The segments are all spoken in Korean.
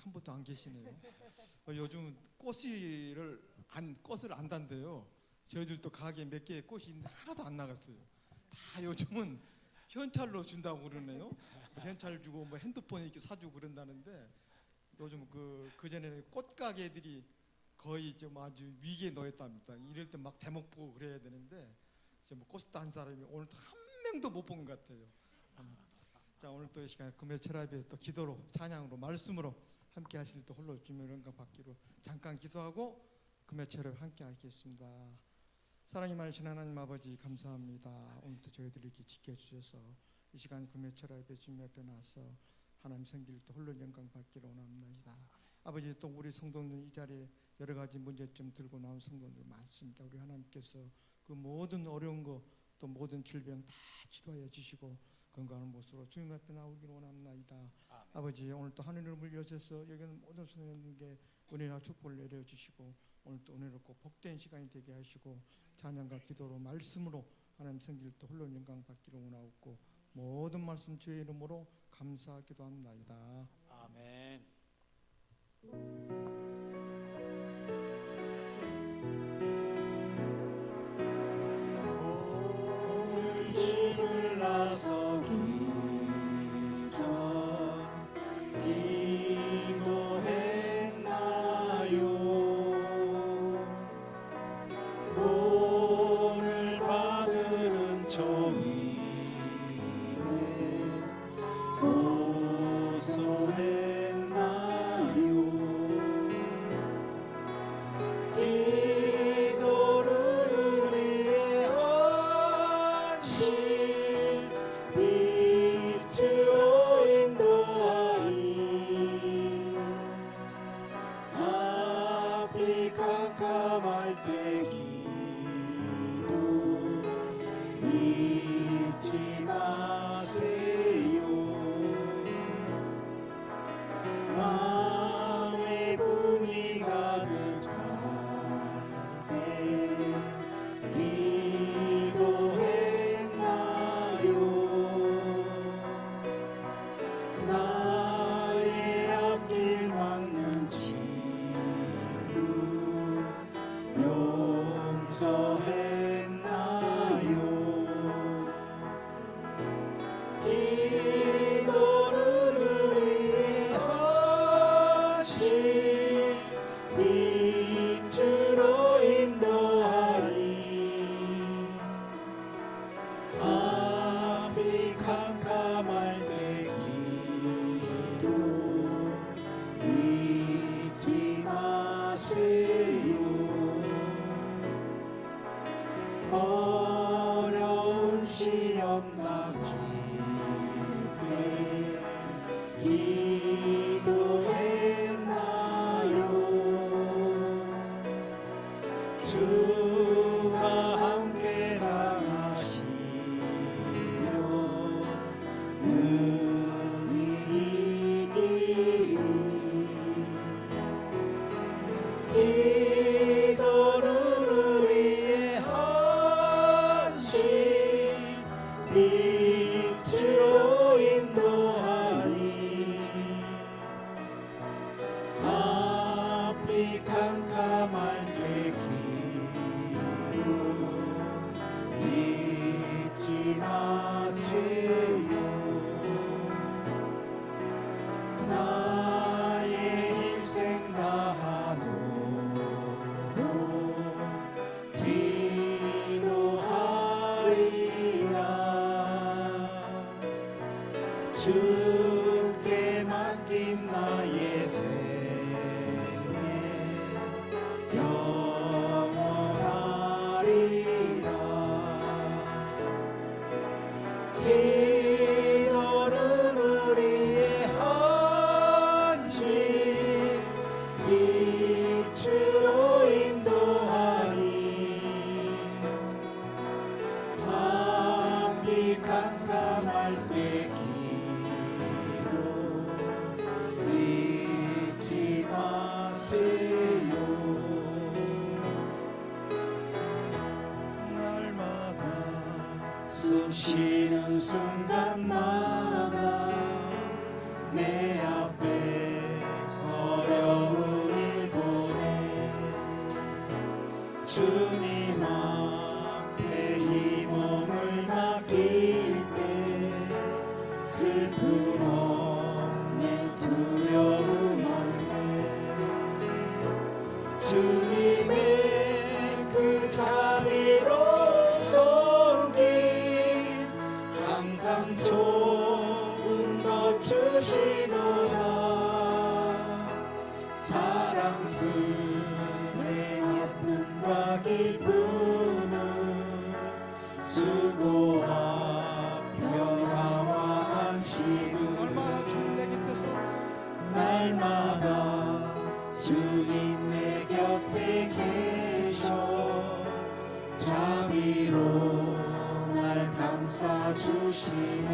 한 분도 안 계시네요. 요즘 꽃을 안 단대요. 저희들도 가게 몇 개의 꽃이 있는데 하나도 안 나갔어요. 다 요즘은 현찰로 준다고 그러네요. 현찰 주고 뭐 핸드폰 이렇게 사주고 그런다는데 요즘 그 전에는 꽃 가게들이 거의 좀 아주 위기에 놓였답니다. 이럴 때 막 대목 보고 그래야 되는데 지금 꽃 단 사람이 오늘 한 명도 못 본 것 같아요. 자, 오늘 또 이 시간 금요 철학에 또 기도로 찬양으로 말씀으로 함께 하실 때 홀로 주님의 영광 받기로 잠깐 기도하고 금요 철학 함께 하겠습니다. 사랑이 많으신 하나님 아버지 감사합니다. 오늘도 저희들 이렇게 지켜주셔서 이 시간 금요 철학에 주님 앞에 나서 하나님 생기를 또 홀로 영광 받기로 원합니다. 아버지 또 우리 성도들 이 자리에 여러 가지 문제점 들고 나온 성도들 많습니다. 우리 하나님께서 그 모든 어려운 거 또 모든 질병 다 치료하여 주시고 건강한 모습으로 주님 앞에 나오기를 원합니다. 아버지 오늘 또 하늘을 물려주셔서 여기는 모든 성도님께 은혜와 축복을 내려주시고 오늘 또 은혜롭고 복된 시간이 되게 하시고 찬양과 기도로 말씀으로 하나님 생기를 또 홀로 영광 받기를 원하옵고 모든 말씀 주의 이름으로 감사하기도 합니다. 아멘. 오늘 집을 나서기 전 기도했나요? 오늘 받은 종이네 고소했나요? 기도를 우리의 안식 빛으로 인도하리. 앞이 캄캄할 때 기도 잊지 마세요. 마음의 붕이 가득할 때 기도했나요? 나의 앞길 막는 친구 용서했나요? 기도를 우리의 안식 빛으로 인도하리. 앞이 캄캄할 때 기도 잊지 마세요. 어려운 시험 닥칠 때 기도했나요? 주가 함께 당하시며 능히 이기리. 기도를 우리의 안식 빛으로 인도하리. 앞이 캄캄할 때 기도 잊지 마세요. 나의 인생 다하도록 기도하리라. 주께 맡긴 나의 생애 영원하리라. 기도를 우리의 안식 빛으로 인도하리. 앞이 캄캄할 때 기도 잊지 마세요. 날마다 숨 쉬는 순간마다 내 앞에서 주님 앞에 이 몸을 맡길 때 슬픔 없네 두려움 없네 주님의 그 자비로운 손길 항상 좋은 것 주시도다 사랑스레 아픔과 기쁨은 수고와 평화와 안식은 날마다 주님 내 곁에서 날마다 주님 내 곁에 계셔 자비로 날 감싸주시네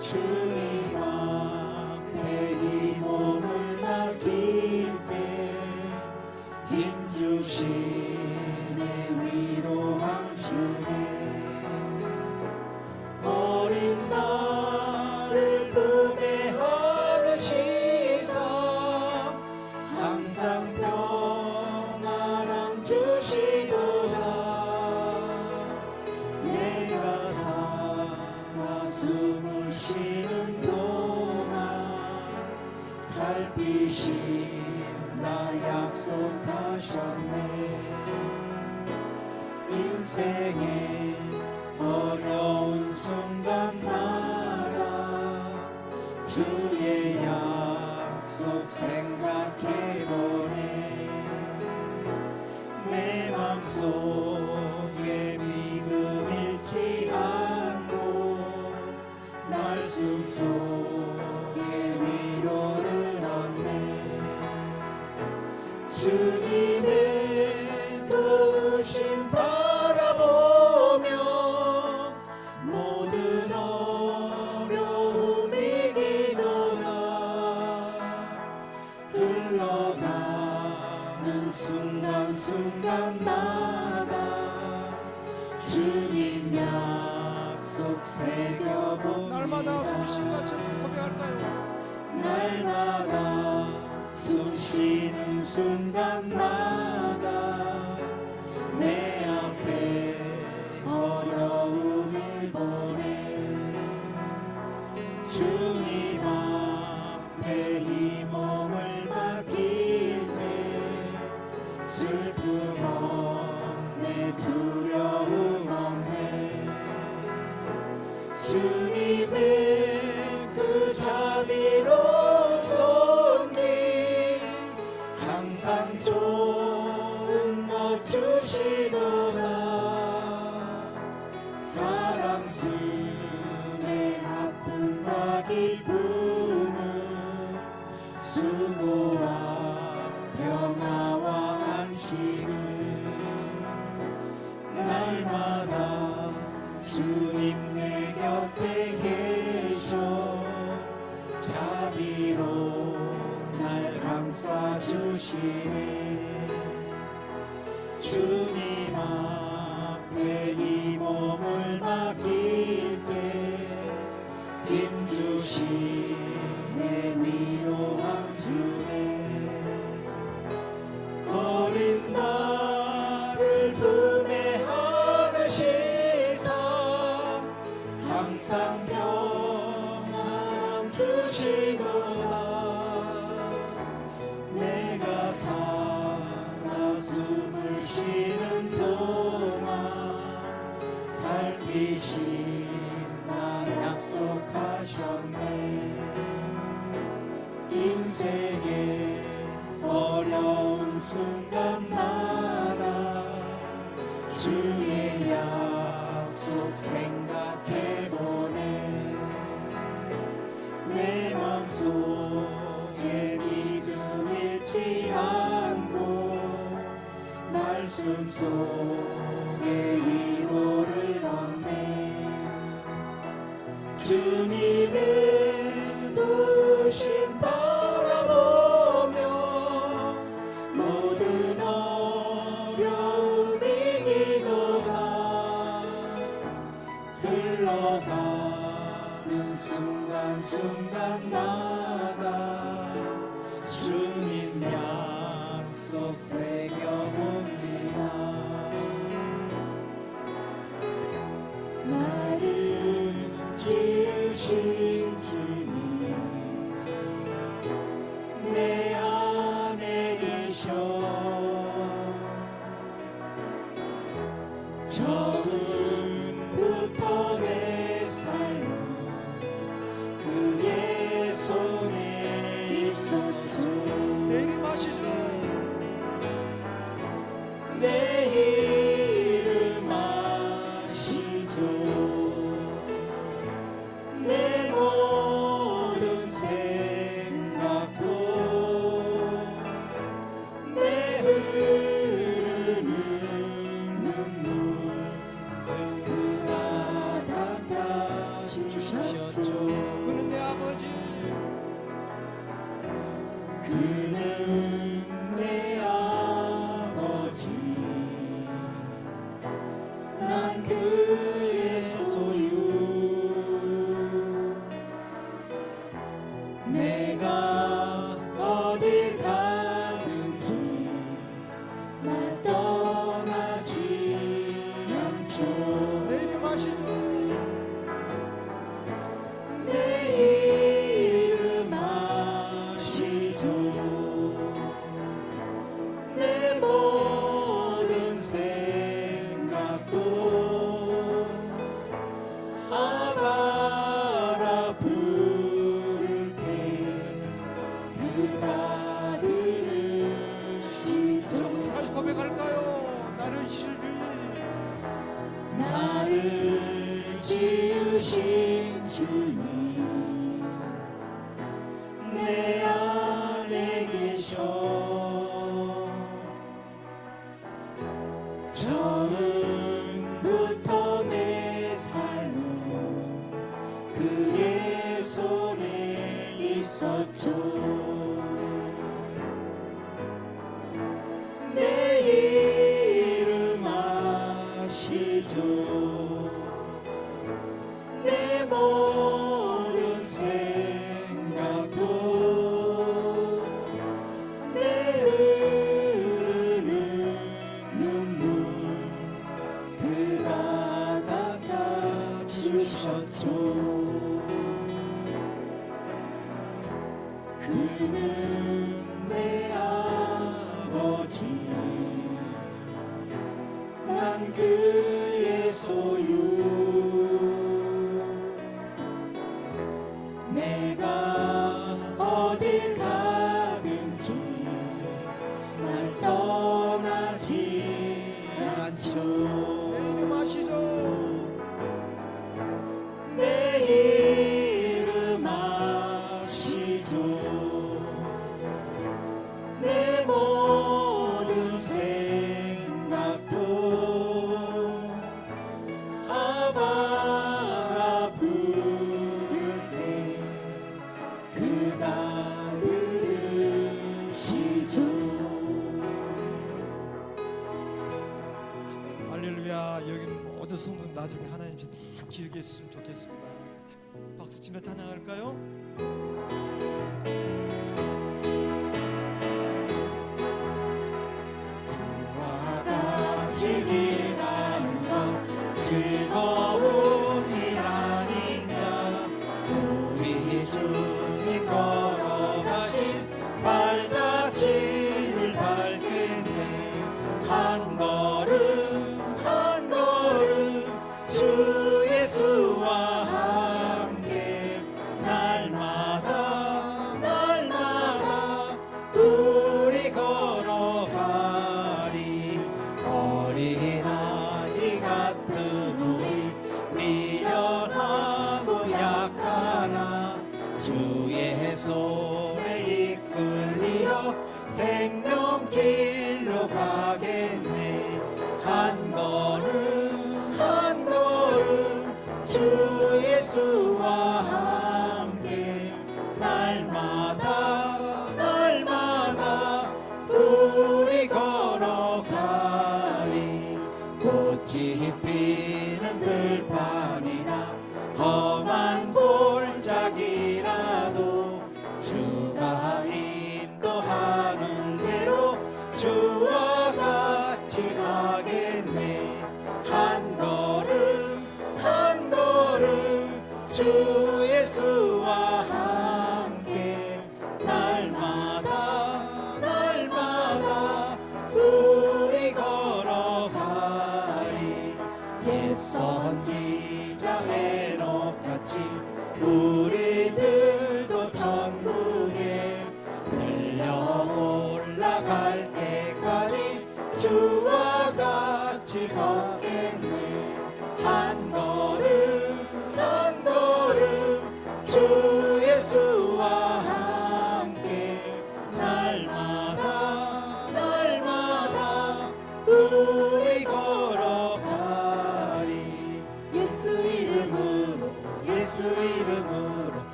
주님 앞에 이 몸을 맡길 때 힘주시네 위로함 주네 어린 나를 품에 안으시사 항상 평안함 주시도다 내가 살아 숨을 쉬는 동안 살피신다 약속하셨네 인생의 어려운 순간마다 주의 약속 생각해보네 내 맘속에 믿음 잃지 않고 말씀 속에 위로를 얻네 주님의 도우심 바라보며 모든 어려움 이기도다 흘러가는 순간순간마다 주님 약속 새겨봅니다 날마다 숨쉬면서 고백할까요? 날마다 숨 쉬는 순간마다 내 앞에 어려움을 보내 주님 앞에 이 몸을 맡길 때 슬픔 없네 두려움 없네 주님의 그 자비로운 손길 항상 좋은 것 주시도다 사랑스레 아픔과 기쁨은 수고와 평화와 안식은 날마다 주님 내 곁에 계셔 자비로 날 감싸주시네 주님 앞에 이 몸을 맡길 때 힘주시네 위로함 주네 어린 나를 품에 안으시사 항상 평안함 주시도다 내가 살아 숨을 쉬는 동안 살피신다 약속하셨네 인생의 어려운 순간마다 주의 약속 생각해보네 내 맘속에 믿음 잃지 않고 말씀 속에 위로를 얻네 주님의 도우심 바라보며 모든 어려움 이기도다 흘러가는 순간순간마다 주님 약속 새겨보 그는 내 아버지 난 그의 소유 내가 어딜 가든지 날 떠나지 않죠 내 이름 아시죠? 내 이름 아시죠 내 모든 생각도 아바라 부를 때 그가 들으시죠 저부터 다시 고백할까요? 나를 지으주니 나를 지으신 주님 내 안에 계셔 처음부터 내 삶은 그의 손에 있었죠 내 이름 아시죠 내 모든 생각도 내 흐르는 눈물 그가 닦아주셨죠 그는 내 아버지 난 그의 소유 내가 어딜 가든지 날 떠나지 않죠 내 이름 아시죠? 내 이름 아시죠 내 모든 생각도 아바라 부를 때 그가 들으시죠 할렐루야. 여기는 모든 성도 나중에 하나님이 다 기억해 주셨으면 좋겠습니다. 박수 치며 찬양할까요? 그와 같이 길 가는 건 즐거운 일 아닌가 우리 주님 걸어가신 발자취를 밟겠네 한 걸음 한 걸음 주 예수와 함께 날마다 날마다 우리 걸어가리 어린아이 같은 우리 미련하고 약하나 주의 손에 이끌리어 생명길로 가겠네 한 걸음 한 걸음 주 예수와 함께 날마다 날마다 우리 걸어가리 꽃이 피는 들판이나 험한 골짜기라도 주가 인도하는 대로 주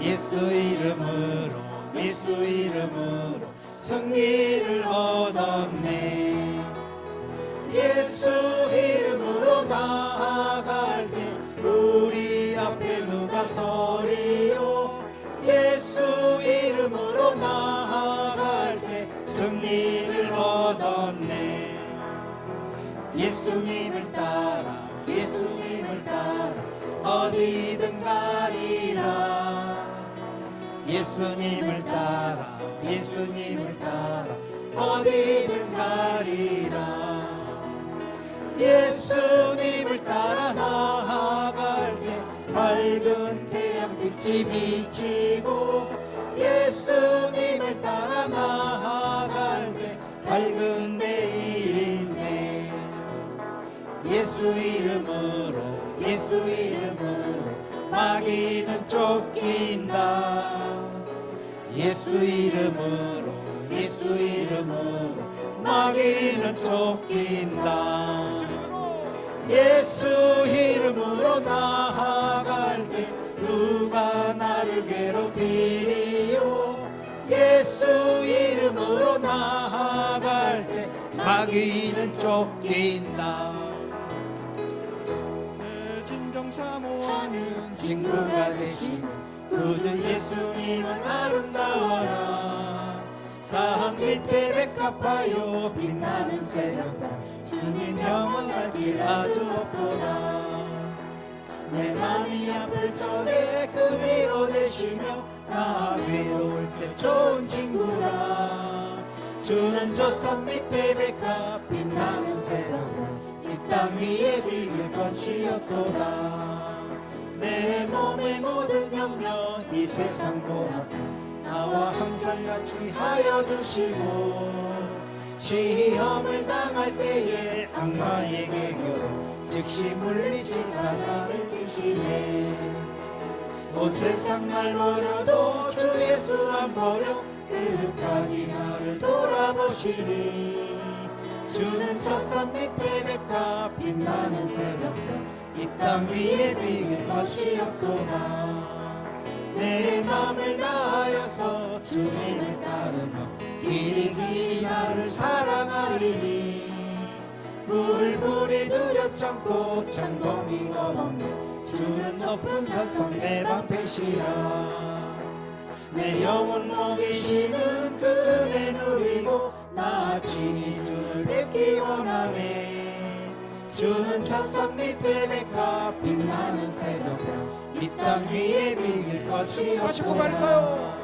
예수 이름으로 예수 이름으로 승리를 얻었네. 예수 이름으로 나아갈 때 우리 앞에 누가 서리요. 예수 이름으로 나아갈 때 승리를 얻었네. 예수님을 따라 예수님을 따라 어디든 가리라. 예수님을 따라 예수님을 따라 어디든 가리라. 예수님을 따라 나아갈 때 밝은 태양빛이 비치고 예수님을 따라 나아갈 때 밝은 내일인데 예수 이름으로 예수 이름으로 마귀는 쫓긴다. 예수 이름으로 예수 이름으로 마귀는 쫓긴다. 예수 이름으로 나아갈 때 누가 나를 괴롭히리요. 예수 이름으로 나아갈 때 마귀는 쫓긴다. 내 진정 사모하는 친구가 되시는 구주 예수님은 아름다워라. 산 밑에 백합화요 빛나는 새벽달 주님 영원할 길 아주 없도다. 내 맘이 아플 적에 그리로 되시며 나 외로울 때 좋은 친구라. 주는 조선 밑에 백합 빛나는 새벽달 이 땅 위에 비길 것이 없도다. 내 몸의 모든 염려 이 세상 보라고 나와 항상 같이 하여 주시고 시험을 당할 때에 악마에게 즉시 물리치사 나를 끼시네. 온 세상 날 버려도 주 예수 안 버려 끝까지 나를 돌아보시니. 주는 저 산 밑에 백합 빛나는 새벽별 이 땅 위에 비길 것이 없도다. 내 맘을 다하여서 주님을 따르며 길이 길이 나를 사랑하리니. 물불이 두렵지 않고 장dom이가 없네. 주는 높은 산성 내 방패시라. 내 영혼 먹이시는 그 은혜 누리고 나아치 주를 뵙기 원하네. 주는 저 산 밑에 백합 빛나는 새벽별 이 땅 위에 비길 것이 없도다.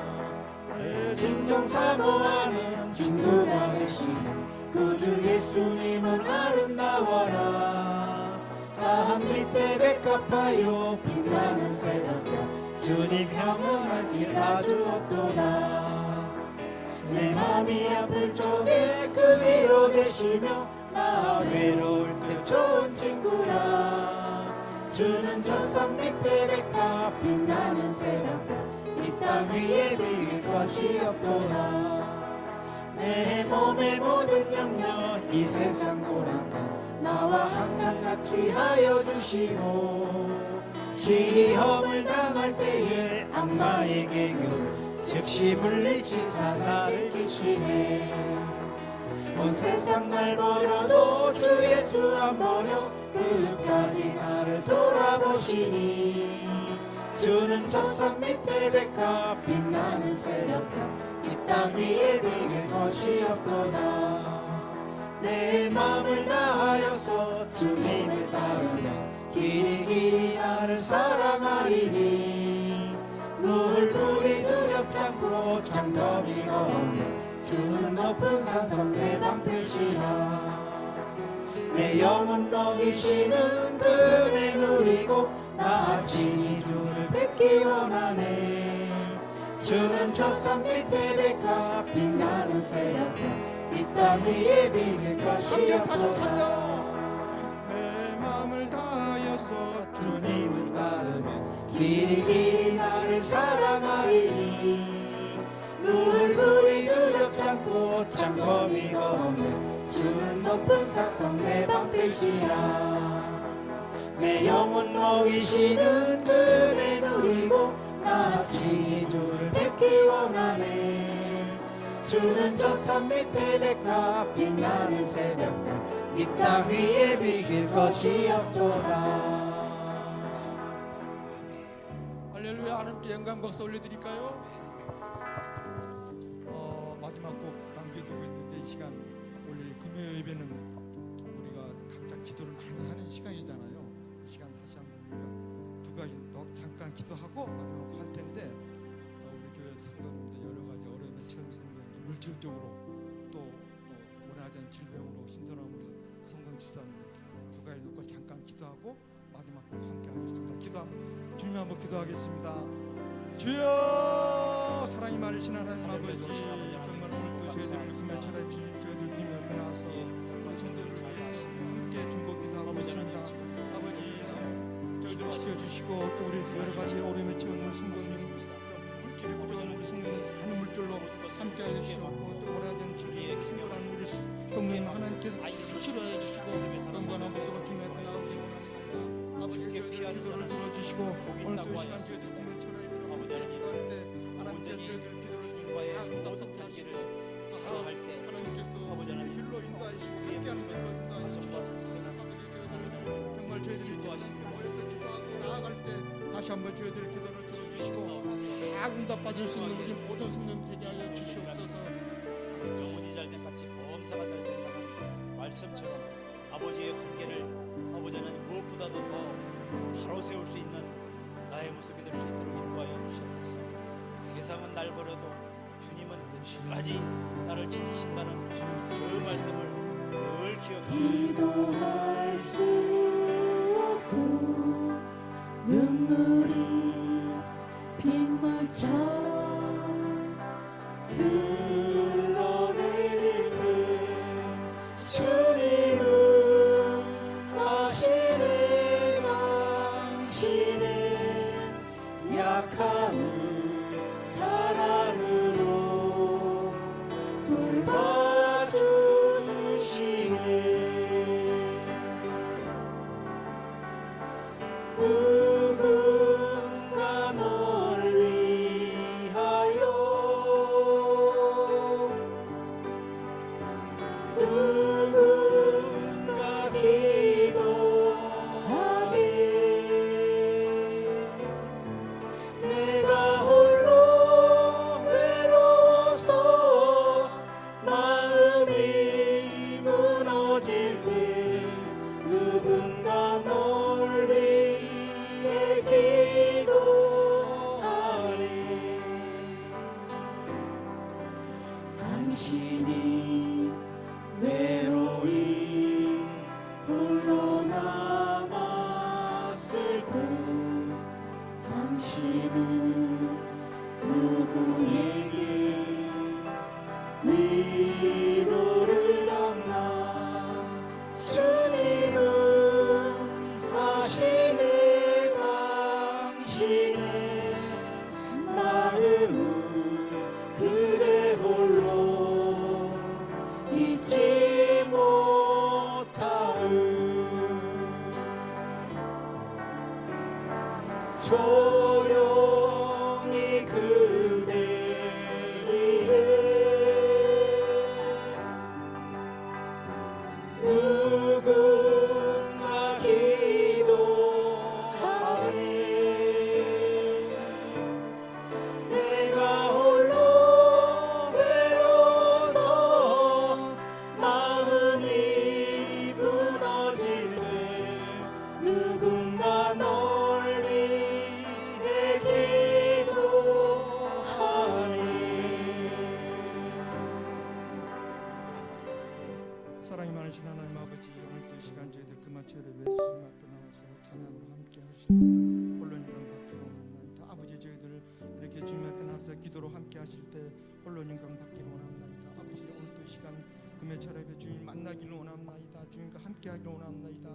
진정 사모하는 친구가 되시는 구주 예수님은 아름다워라. 산 밑에 백합화요 빛나는 새벽별 주님 영원할 길 아주 없도다. 내 맘이 아플 적에 그 위로 되시며 나 외로울 때 좋은 친구라. 주는 저 산 밑에 백합 빛나는 새벽별 이 땅 위에 비길 것이 없도다. 내 몸의 모든 염려 이 세상 보란다 나와 항상 같이 하여 주시고 시험을 당할 때에 악마에게 즉시 물리치사 나를 끼시네. 온 세상 날 버려도 주 예수 안 버려 끝까지 나를 돌아보시니. 주는 저 산 밑에 백합 빛나는 새벽별 이 땅 위에 비길 것이 없도다. 내 맘을 다하여서 주님을 따르며 길이 길이 나를 사랑하리니. 물불이 두렵지 않고 장dom이가 없네. 주는 높은 산성 내 방패시라. 내 영혼 먹이시는 그 은혜 누리고 나아치 주를 뵙기 원하네. 주는 저 산 밑에 백합 빛나는 새벽별 이 땅 위에 비길 것이 없도다. 내 마음을 다하여서 주님을 따르며 길이 길이 나를 사랑하리니. 물불이 두렵지 않고 장검이가 없네. 주는 높은 산성 내 방패시라. 내 영혼 먹이시는 그 은혜 누리고 나아치 피어나네. 주는 저 산 밑에 백합 빛나는 새벽별 이 땅 위에 비길 것이 없도다. 할렐루야. 하나님께 영광 박수 올려드릴까요? 마지막 곡 남겨두고 있는데 이 시간 오늘 금요 예배는 우리가 각자 기도를 많이 하는 시간이잖아요. 이 시간 다시 한번 우리가 두 가지 더 잠깐 기도하고 마지막 할 텐데 우리 교회 성도님들 여러 가지 어려움에 처한 성도님들 물질적으로 또 오래하지 않은 질병으로 신선함으로 성동 지사님 두 가지 놓고 잠깐 기도하고 마지막 곡 함께 하겠습니다. 주님 한번 기도하겠습니다. 주여, 사랑이 많으신 하나님 아버지, 정말 오늘도 저희들을 금요 철에 저희들 주님 앞에 나와서 성도를 위해서 함께 중보 기도하고 있습니다. 아버지, 저희들 지켜주시고 또 우리 여러 가지 어려움에 처한 우리 성도님, 물질이 부족한 우리 성도님 하는 물질로 함께 하시고 또 오래된 질병 힘들어하는 우리 성도님 하나님께서 치료해 주시고 건강한 것으로 주님 앞에 나오시고 아버지 저희들 기도를 들어주시고 오늘 또 시간 저희들 금요 철에 기도할 때 하나님께서 저희들 기도를 응답하게 하시고 하나님께서 아버지 하나님 길로 인도하시고 함께하는 길로 인도하시고 정말 저희들이 모여서 기도하고 나아갈 때 다시 한번 저희들 기도를 들어주시고 다 응답받을 수 있는 우리 모든 성도님 되게 하여 주시옵소서. 영혼이 잘된 같이 범사가 잘 된다는 말씀처럼 아버지의 관계를 아버지 하나님 무엇보다도 더 바로 세울 수 있는 나의 모습이 될 수 있도록 인도하여 주시옵소서. 세상은 날 버려도 주님은 끝까지 나를 지키신다는 그 말씀을 늘 기억하시고 기도할 수 없고 눈물이 빗물처럼 흘러내릴 때 주님은 하시네 당신의 약함을 사랑으로 돌봐주시네. 누군가 널 위하여 누군가 기도하네. 내가 홀로 외로워서 마음이 무너질 때 누군가 널 위해 기도하네. 당신이 외로이 홀로 남았을 때 당신은 누구에게 위로를 얻나. 주님은 아시네 당신의 마음을 그대 홀로 잊지 못함을. 조용히 그대 위해 누군가 기도하네. 내가 홀로 외로워서 마음이 무너질 때 누군가 널 위해 기도하네. 사랑이 많으신 하나님 아버지, 오늘 또 시간 저희들 그마철에 외치심 앞에 나와서 찬양으로 함께 하실 때 홀로 영광 받기로 원합나이다. 아버지, 저희들 이렇게 주님 앞에 나와서 기도로 함께 하실 때 홀로 영광 받기로 원합나이다. 아버지, 오늘 또 시간 금요철에 주님 만나기를 원합나이다. 주님과 함께 하기를 원합나이다.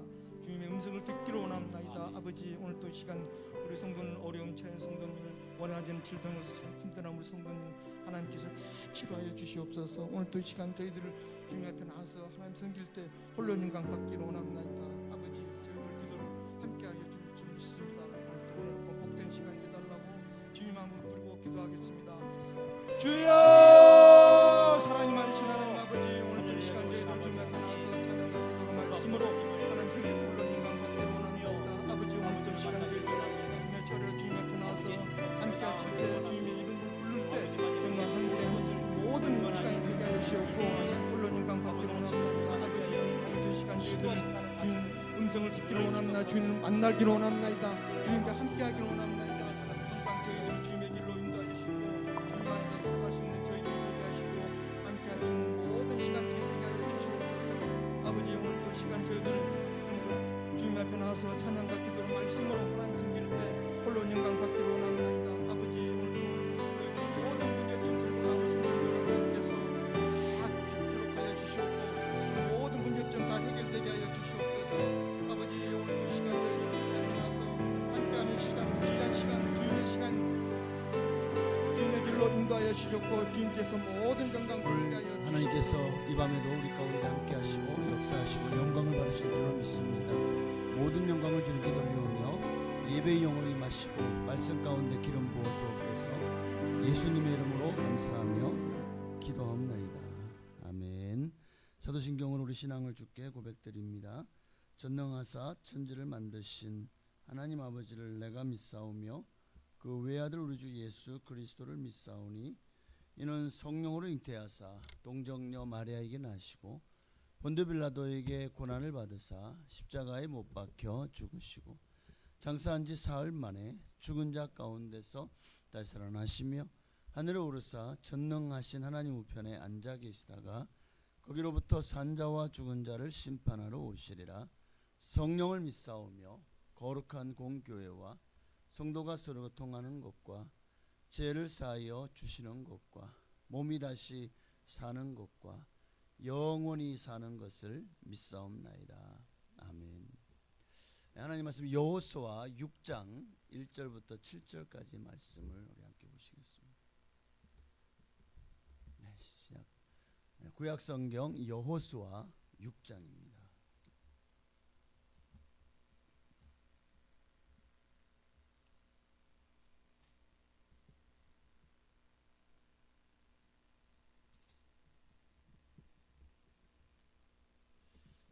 주님의 음성을 듣기를 원합나이다. 아버지, 오늘 또 시간 우리 성도는 어려움 처한 성도님, 원하는 질병을 힘든 우리 성도님 하나님께서 다 치료하여 주시옵소서. 오늘 또 시간 저희들을 주님 앞에 나와서 하나님 섬길 때 홀로 영광 받기로 원합나이다. 아버지, 저희들 기도를 함께하여 줄 줄 믿습니다. 오늘 복된 시간 해달라고 주님 한번 부르고 기도하겠습니다. 주여 사랑이 많으신 하나님 아버지 오늘 이 시간 저희들 주님 앞에 나와서 찬양과 기도로 말씀으로 하나님 성령 불러님 강박대로 원합니다. 아버지 오늘 이 시간 저희들 저를 주님 앞에 나와서 함께 하실 때 주님의 이름을 부를 때 정말 함께 모든 시간이 되게 하여 주시옵고 불러님 강박대로 원합니다. 아버지 오늘 이 시간 저희들 주님 음성을 듣기를 원합니다. 주님을 만나기를 원합니다. 주님과 함께 하기를 원합니다. 항상 저희들 주님의 길로 인도하여 주시고 주님 안에서 살아갈 수 있는 저희들 되게 하시고 함께 하시는 모든 시간들이 되게 하여 주시옵소서. 아버지 오늘 또 시간 저희들 주님 앞에 나와서 찬양과 기도로 말씀으로 하나님 섬길 때 홀로 영광 받기를 원합니다. 아버지 오늘 또 모든 문제점 들고 나오는 성도 여러분께서 다 기록하여 주시옵고 모든 문제점 다 해결되게 하여 주시옵소서. 아버지 오늘 이 시간 저희들 주님 앞에 나와서 함께하는 시간 귀한 시간 주님의 시간 주님의 길로 인도하여 주셨고 주님께서 모든 영광 돌리게 하여 주시옵소서. 하나님께서 이 밤에도 우리 가운데 함께 하시고 역사하시고 영광을 받으실 줄을 믿습니다. 모든 영광을 주님께 돌려오며 예배의 영으로 임하시고 말씀 가운데 기름 부어 주옵소서. 예수님의 이름으로 감사하며 기도하옵나이다. 아멘. 사도신경으로 우리 신앙을 주께 고백드립니다. 전능하사 천지를 만드신 하나님 아버지를 내가 믿사오며 그 외아들 우리 주 예수 그리스도를 믿사오니 이는 성령으로 잉태하사 동정녀 마리아에게 나시고 본드 빌라도에게 고난을 받으사 십자가에 못 박혀 죽으시고 장사한 지 사흘 만에 죽은 자 가운데서 다시 살아나시며 하늘에 오르사 전능하신 하나님 우편에 앉아 계시다가 거기로부터 산자와 죽은 자를 심판하러 오시리라. 성령을 믿사오며 거룩한 공교회와 성도가 서로 통하는 것과 죄를 사하여 주시는 것과 몸이 다시 사는 것과 영원히 사는 것을 믿사옵나이다. 아멘. 하나님 말씀 여호수아 6장 1절부터 7절까지 말씀을 우리 함께 보시겠습니다. 네, 시작. 구약 성경 여호수아 6장입니다.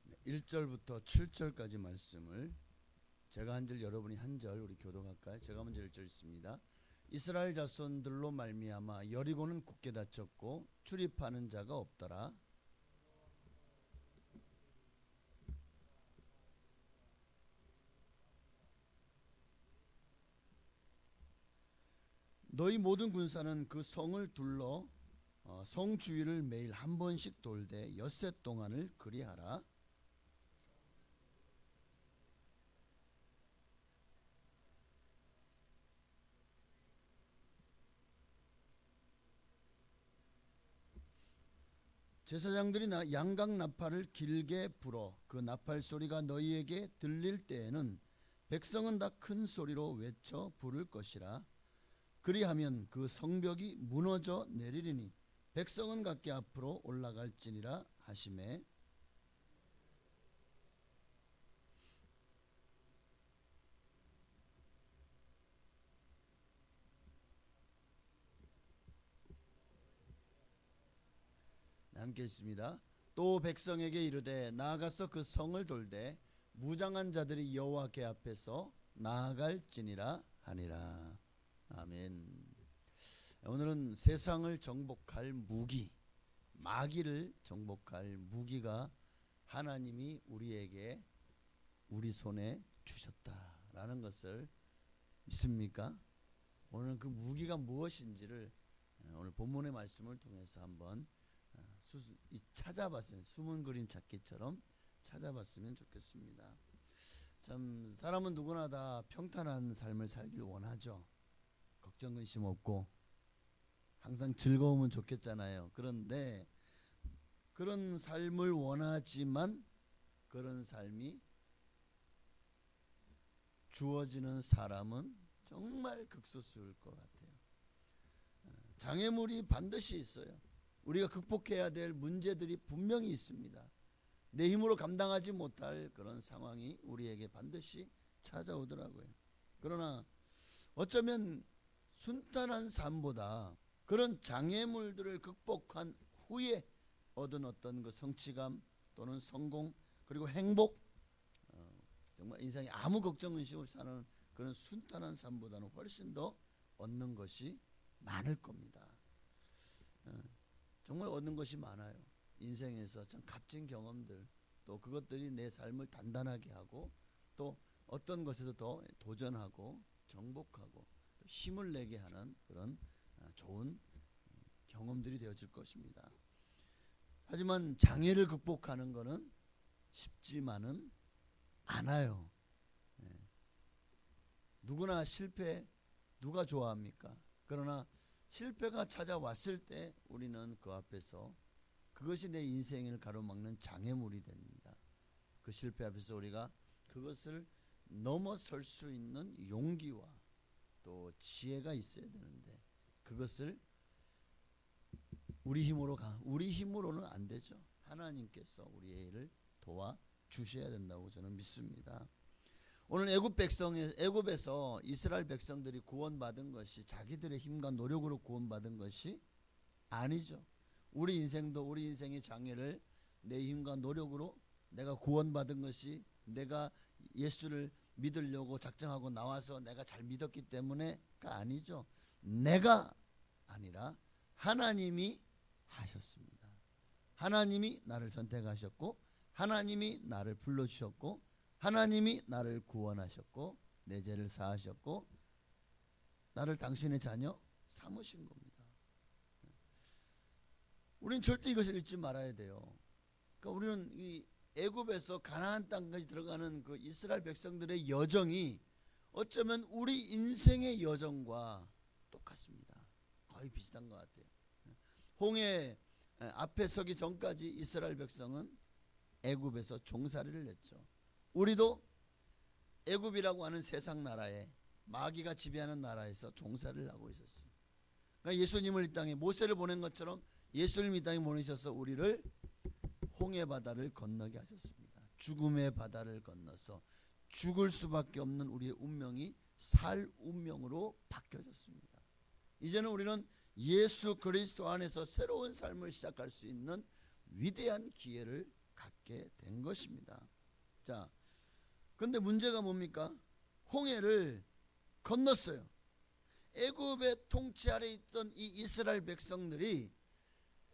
네, 1절부터 7절까지 말씀을 제가 한 절 여러분이 한 절 우리 교독할까요? 제가 먼저 1절 읽습니다. 이스라엘 자손들로 말미암아 여리고는 굳게 닫혔고 출입하는 자가 없더라. 너희 모든 군사는 그 성을 둘러 성 주위를 매일 한 번씩 돌되 엿새 동안을 그리하라. 제사장들이 양각 나팔을 길게 불어 그 나팔 소리가 너희에게 들릴 때에는 백성은 다 큰 소리로 외쳐 부를 것이라. 그리하면 그 성벽이 무너져 내리리니 백성은 각기 앞으로 올라갈지니라 하시매. 함께 읽습니다. 또 백성에게 이르되 나아가서 그 성을 돌되 무장한 자들이 여호와께 앞에서 나아갈지니라 하니라. 아멘. 오늘은 세상을 정복할 무기, 마귀를 정복할 무기가 하나님이 우리에게 우리 손에 주셨다라는 것을 믿습니까? 오늘 그 무기가 무엇인지를 오늘 본문의 말씀을 통해서 한번 찾아봤어요. 숨은 그림 찾기처럼 찾아봤으면 좋겠습니다. 참 사람은 누구나 다 평탄한 삶을 살길 원하죠. 걱정 근심 없고 항상 즐거우면 좋겠잖아요. 그런데 그런 삶을 원하지만 그런 삶이 주어지는 사람은 정말 극소수일 것 같아요. 장애물이 반드시 있어요. 우리가 극복해야 될 문제들이 분명히 있습니다. 내 힘으로 감당하지 못할 그런 상황이 우리에게 반드시 찾아오더라고요. 그러나 어쩌면 순탄한 삶보다 그런 장애물들을 극복한 후에 얻은 어떤 그 성취감 또는 성공 그리고 행복, 정말 인생에 아무 걱정 의식 없이 사는 그런 순탄한 삶보다는 훨씬 더 얻는 것이 많을 겁니다. 정말 얻는 것이 많아요. 인생에서 참 값진 경험들, 또 그것들이 내 삶을 단단하게 하고 또 어떤 것에도 더 도전하고 정복하고 또 힘을 내게 하는 그런 좋은 경험들이 되어질 것입니다. 하지만 장애를 극복하는 것은 쉽지만은 않아요. 누구나 실패 누가 좋아합니까? 그러나 실패가 찾아왔을 때 우리는 그 앞에서 그것이 내 인생을 가로막는 장애물이 됩니다. 그 실패 앞에서 우리가 그것을 넘어설 수 있는 용기와 또 지혜가 있어야 되는데 그것을 우리 힘으로는 안 되죠. 하나님께서 우리를 도와 주셔야 된다고 저는 믿습니다. 오늘 애굽에서 이스라엘 백성들이 구원받은 것이 자기들의 힘과 노력으로 구원받은 것이 아니죠. 우리 인생도 우리 인생의 장애를 내 힘과 노력으로 내가 구원받은 것이 내가 예수를 믿으려고 작정하고 나와서 내가 잘 믿었기 때문에가 아니죠. 내가 아니라 하나님이 하셨습니다. 하나님이 나를 선택하셨고 하나님이 나를 불러주셨고 하나님이 나를 구원하셨고 내 죄를 사하셨고 나를 당신의 자녀 삼으신 겁니다. 우리는 절대 이것을 잊지 말아야 돼요. 그러니까 우리는 이 애굽에서 가나안 땅까지 들어가는 그 이스라엘 백성들의 여정이 어쩌면 우리 인생의 여정과 똑같습니다. 거의 비슷한 것 같아요. 홍해 앞에 서기 전까지 이스라엘 백성은 애굽에서 종살이를 했죠. 우리도 애굽이라고 하는 세상 나라에 마귀가 지배하는 나라에서 종살이를 하고 있었어요. 그러니까 예수님을 이 땅에 모세를 보낸 것처럼 예수님 이 땅에 보내셔서 우리를 홍해 바다를 건너게 하셨습니다. 죽음의 바다를 건너서 죽을 수밖에 없는 우리의 운명이 살 운명으로 바뀌어졌습니다. 이제는 우리는 예수 그리스도 안에서 새로운 삶을 시작할 수 있는 위대한 기회를 갖게 된 것입니다. 자, 근데 문제가 뭡니까? 홍해를 건넜어요. 애굽의 통치 아래 있던 이 이스라엘 백성들이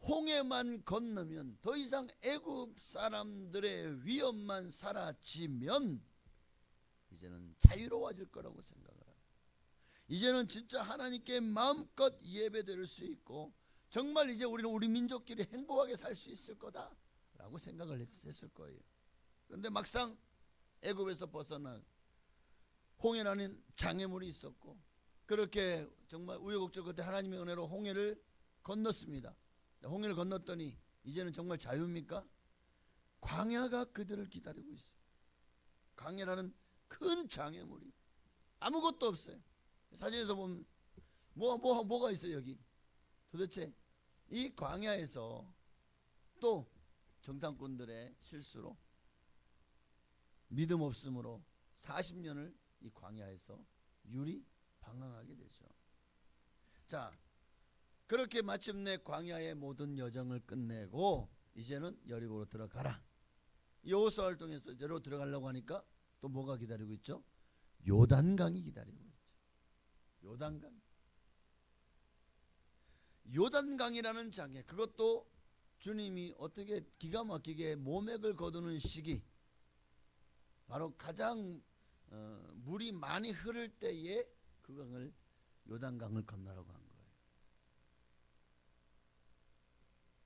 홍해만 건너면 더 이상 애굽 사람들의 위험만 사라지면 이제는 자유로워질 거라고 생각을 해요. 이제는 진짜 하나님께 마음껏 예배드릴 수 있고 정말 이제 우리는 우리 민족끼리 행복하게 살 수 있을 거다라고 생각을 했을 거예요. 그런데 막상 애굽에서 벗어난 홍해라는 장애물이 있었고 그렇게 정말 우여곡절 끝에 하나님의 은혜로 홍해를 건넜습니다. 홍해를 건넜더니 이제는 정말 자유입니까? 광야가 그들을 기다리고 있어요. 광야라는 큰 장애물이 아무것도 없어요. 사진에서 보면 뭐가 있어요 여기. 도대체 이 광야에서 또 정탐꾼들의 실수로 믿음 없음으로 40년을 이 광야에서 유리 방황하게 되죠. 자, 그렇게 마침내 광야의 모든 여정을 끝내고 이제는 여리고로 들어가라. 여호수아를 통해서 여리고 들어가려고 하니까 또 뭐가 기다리고 있죠? 요단강이 기다리고 있죠. 요단강. 요단강이라는 장애, 그것도 주님이 어떻게 기가 막히게 모맥을 거두는 시기, 바로 가장 물이 많이 흐를 때에 그 강을 요단강을 건너라고 한 거예요.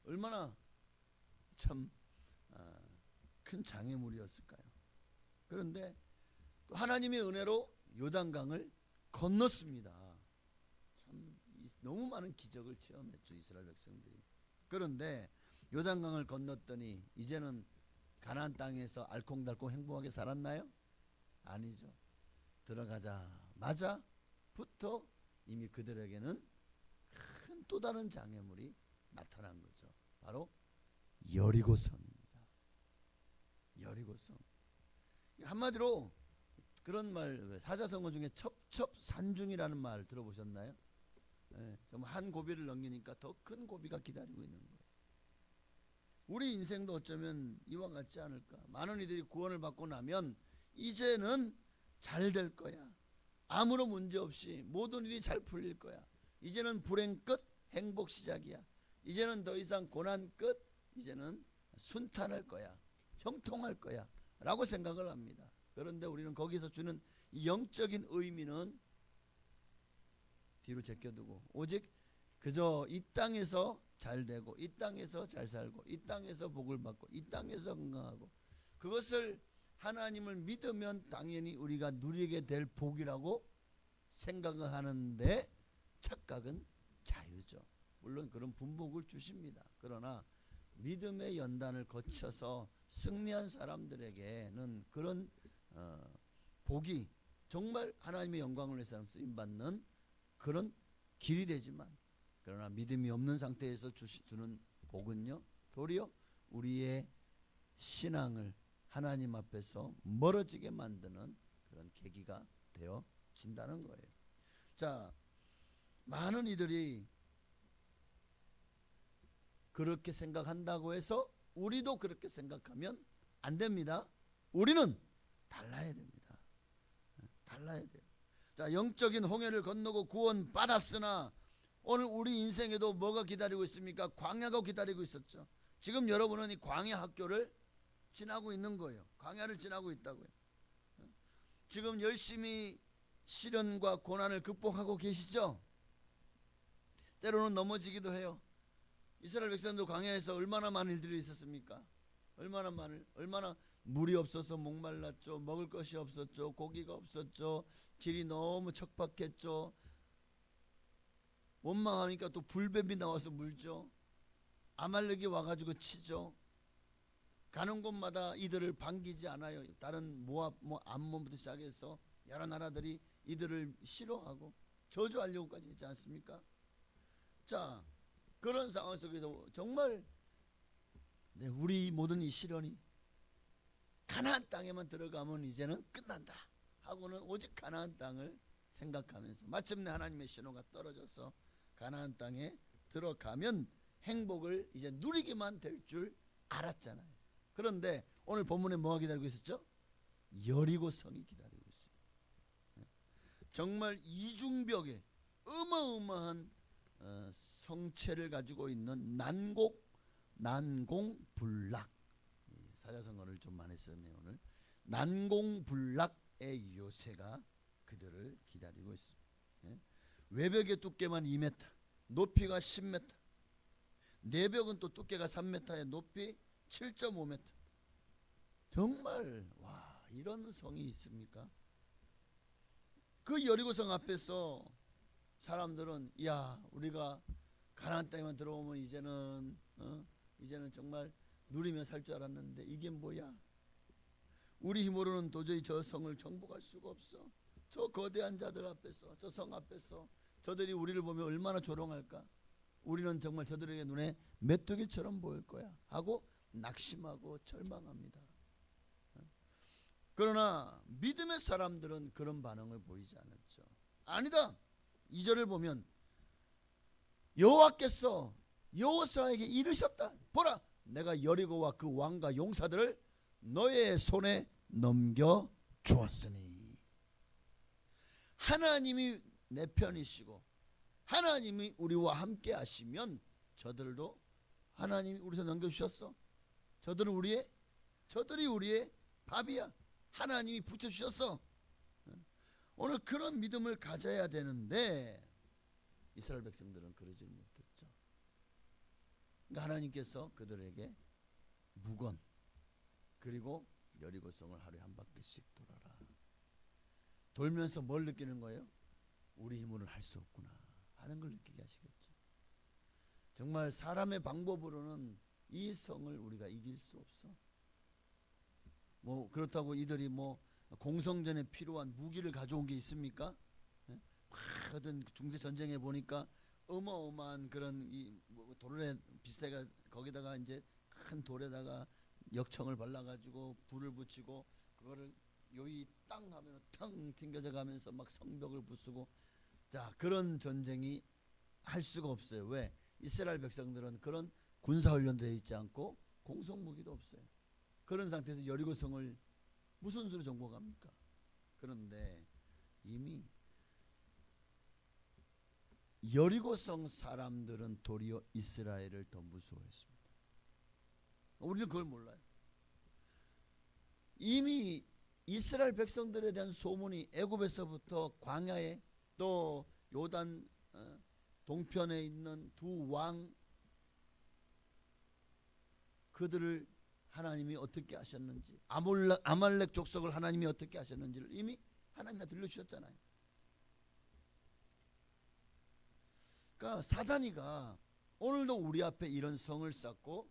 얼마나 참 큰 장애물이었을까요? 그런데 또 하나님의 은혜로 요단강을 건넜습니다. 참 너무 많은 기적을 체험했죠 이스라엘 백성들이. 그런데 요단강을 건넜더니 이제는 가나안 땅에서 알콩달콩 행복하게 살았나요? 아니죠. 들어가자마자부터 이미 그들에게는 큰 또 다른 장애물이 나타난 거죠. 바로 여리고성입니다. 여리고성. 한마디로 그런 말, 사자성어 중에 첩첩산중이라는 말 들어보셨나요? 정말 한 고비를 넘기니까 더 큰 고비가 기다리고 있는 거예요. 우리 인생도 어쩌면 이와 같지 않을까. 많은 이들이 구원을 받고 나면 이제는 잘 될 거야. 아무런 문제 없이 모든 일이 잘 풀릴 거야. 이제는 불행 끝, 행복 시작이야. 이제는 더 이상 고난 끝, 이제는 순탄할 거야. 형통할 거야. 라고 생각을 합니다. 그런데 우리는 거기서 주는 영적인 의미는 뒤로 제껴두고 오직 그저 이 땅에서 잘 되고 이 땅에서 잘 살고 이 땅에서 복을 받고 이 땅에서 건강하고 그것을 하나님을 믿으면 당연히 우리가 누리게 될 복이라고 생각을 하는데 착각은 자유죠. 물론 그런 분복을 주십니다. 그러나 믿음의 연단을 거쳐서 승리한 사람들에게는 그런 복이 정말 하나님의 영광을 위해서 쓰임받는 그런 길이 되지만 그러나 믿음이 없는 상태에서 주는 복은요 도리어 우리의 신앙을 하나님 앞에서 멀어지게 만드는 그런 계기가 되어진다는 거예요. 자, 많은 이들이 그렇게 생각한다고 해서 우리도 그렇게 생각하면 안 됩니다. 우리는 달라야 됩니다. 달라야 돼요. 자, 영적인 홍해를 건너고 구원 받았으나 오늘 우리 인생에도 뭐가 기다리고 있습니까? 광야가 기다리고 있었죠. 지금 여러분은 이 광야 학교를 지나고 있는 거예요. 광야를 지나고 있다고요. 지금 열심히 시련과 고난을 극복하고 계시죠? 때로는 넘어지기도 해요. 이스라엘 백성도 광야에서 얼마나 많은 일들이 있었습니까? 얼마나 물이 없어서 목말랐죠. 먹을 것이 없었죠. 고기가 없었죠. 길이 너무 척박했죠. 원망하니까 또 불뱀이 나와서 물죠. 아말렉이 와가지고 치죠. 가는 곳마다 이들을 반기지 않아요. 다른 모압, 암몬부터 시작해서 여러 나라들이 이들을 싫어하고 저주하려고까지 했지 않습니까? 자, 그런 상황 속에서 정말 우리 모든 이 시련이 가나안 땅에만 들어가면 이제는 끝난다 하고는 오직 가나안 땅을 생각하면서 마침내 하나님의 신호가 떨어져서 가나안 땅에 들어가면 행복을 이제 누리기만 될 줄 알았잖아요. 그런데 오늘 본문에 뭐가 기다리고 있었죠? 여리고 성이 기다리고 있어요. 정말 이중벽에 어마어마한 성체를 가지고 있는 난공불락, 사자성어를 좀 많이 썼네요. 오늘 난공불락의 요새가 그들을 기다리고 있습니다. 외벽의 두께만 2m, 높이가 10m, 내벽은 또 두께가 3m에 높이 7.5m. 정말 와, 이런 성이 있습니까? 그 여리고성 앞에서 사람들은 야, 우리가 가나안 땅에만 들어오면 이제는 정말 누리며 살 줄 알았는데 이게 뭐야? 우리 힘으로는 도저히 저 성을 정복할 수가 없어. 저 거대한 자들 앞에서, 저 성 앞에서 저들이 우리를 보면 얼마나 조롱할까? 우리는 정말 저들에게 눈에 메뚜기처럼 보일 거야 하고 낙심하고 절망합니다. 그러나 믿음의 사람들은 그런 반응을 보이지 않았죠. 아니다. 2절을 보면 여호와께서 여호수아에게 이르셨다. 보라, 내가 여리고와 그 왕과 용사들을 너의 손에 넘겨 주었으니. 하나님이 내 편이시고 하나님이 우리와 함께 하시면 저들도 하나님이 우리 손에 넘겨주셨어. 저들이 우리의 밥이야. 하나님이 붙여주셨어. 오늘 그런 믿음을 가져야 되는데 이스라엘 백성들은 그러지 못했죠. 그러니까 하나님께서 그들에게 무건 그리고 여리고성을 하루에 한 바퀴씩 돌아라. 돌면서 뭘 느끼는 거예요? 우리 힘으로는 할 수 없구나 하는 걸 느끼게 하시겠죠. 정말 사람의 방법으로는 이 성을 우리가 이길 수 없어. 그렇다고 이들이 공성전에 필요한 무기를 가져온 게 있습니까? 어떤 중세 전쟁에 보니까 어마어마한 그런 돌에 비슷해가 거기다가 이제 큰 돌에다가 역청을 발라가지고 불을 붙이고 그거를 요이 땅 하면 텅 튕겨져 가면서 막 성벽을 부수고 자 그런 전쟁이 할 수가 없어요. 왜? 이스라엘 백성들은 그런 군사 훈련되어 있지 않고 공성 무기도 없어요. 그런 상태에서 여리고성을 무슨 수로 정복합니까? 그런데 이미 여리고성 사람들은 도리어 이스라엘을 더 무서워했습니다. 우리는 그걸 몰라요. 이미 이스라엘 백성들에 대한 소문이 애굽에서부터 광야에 또 요단 동편에 있는 두 왕 그들을 하나님이 어떻게 하셨는지, 아말렉 족속을 하나님이 어떻게 하셨는지를 이미 하나님이 들려주셨잖아요. 그러니까 사단이가 오늘도 우리 앞에 이런 성을 쌓고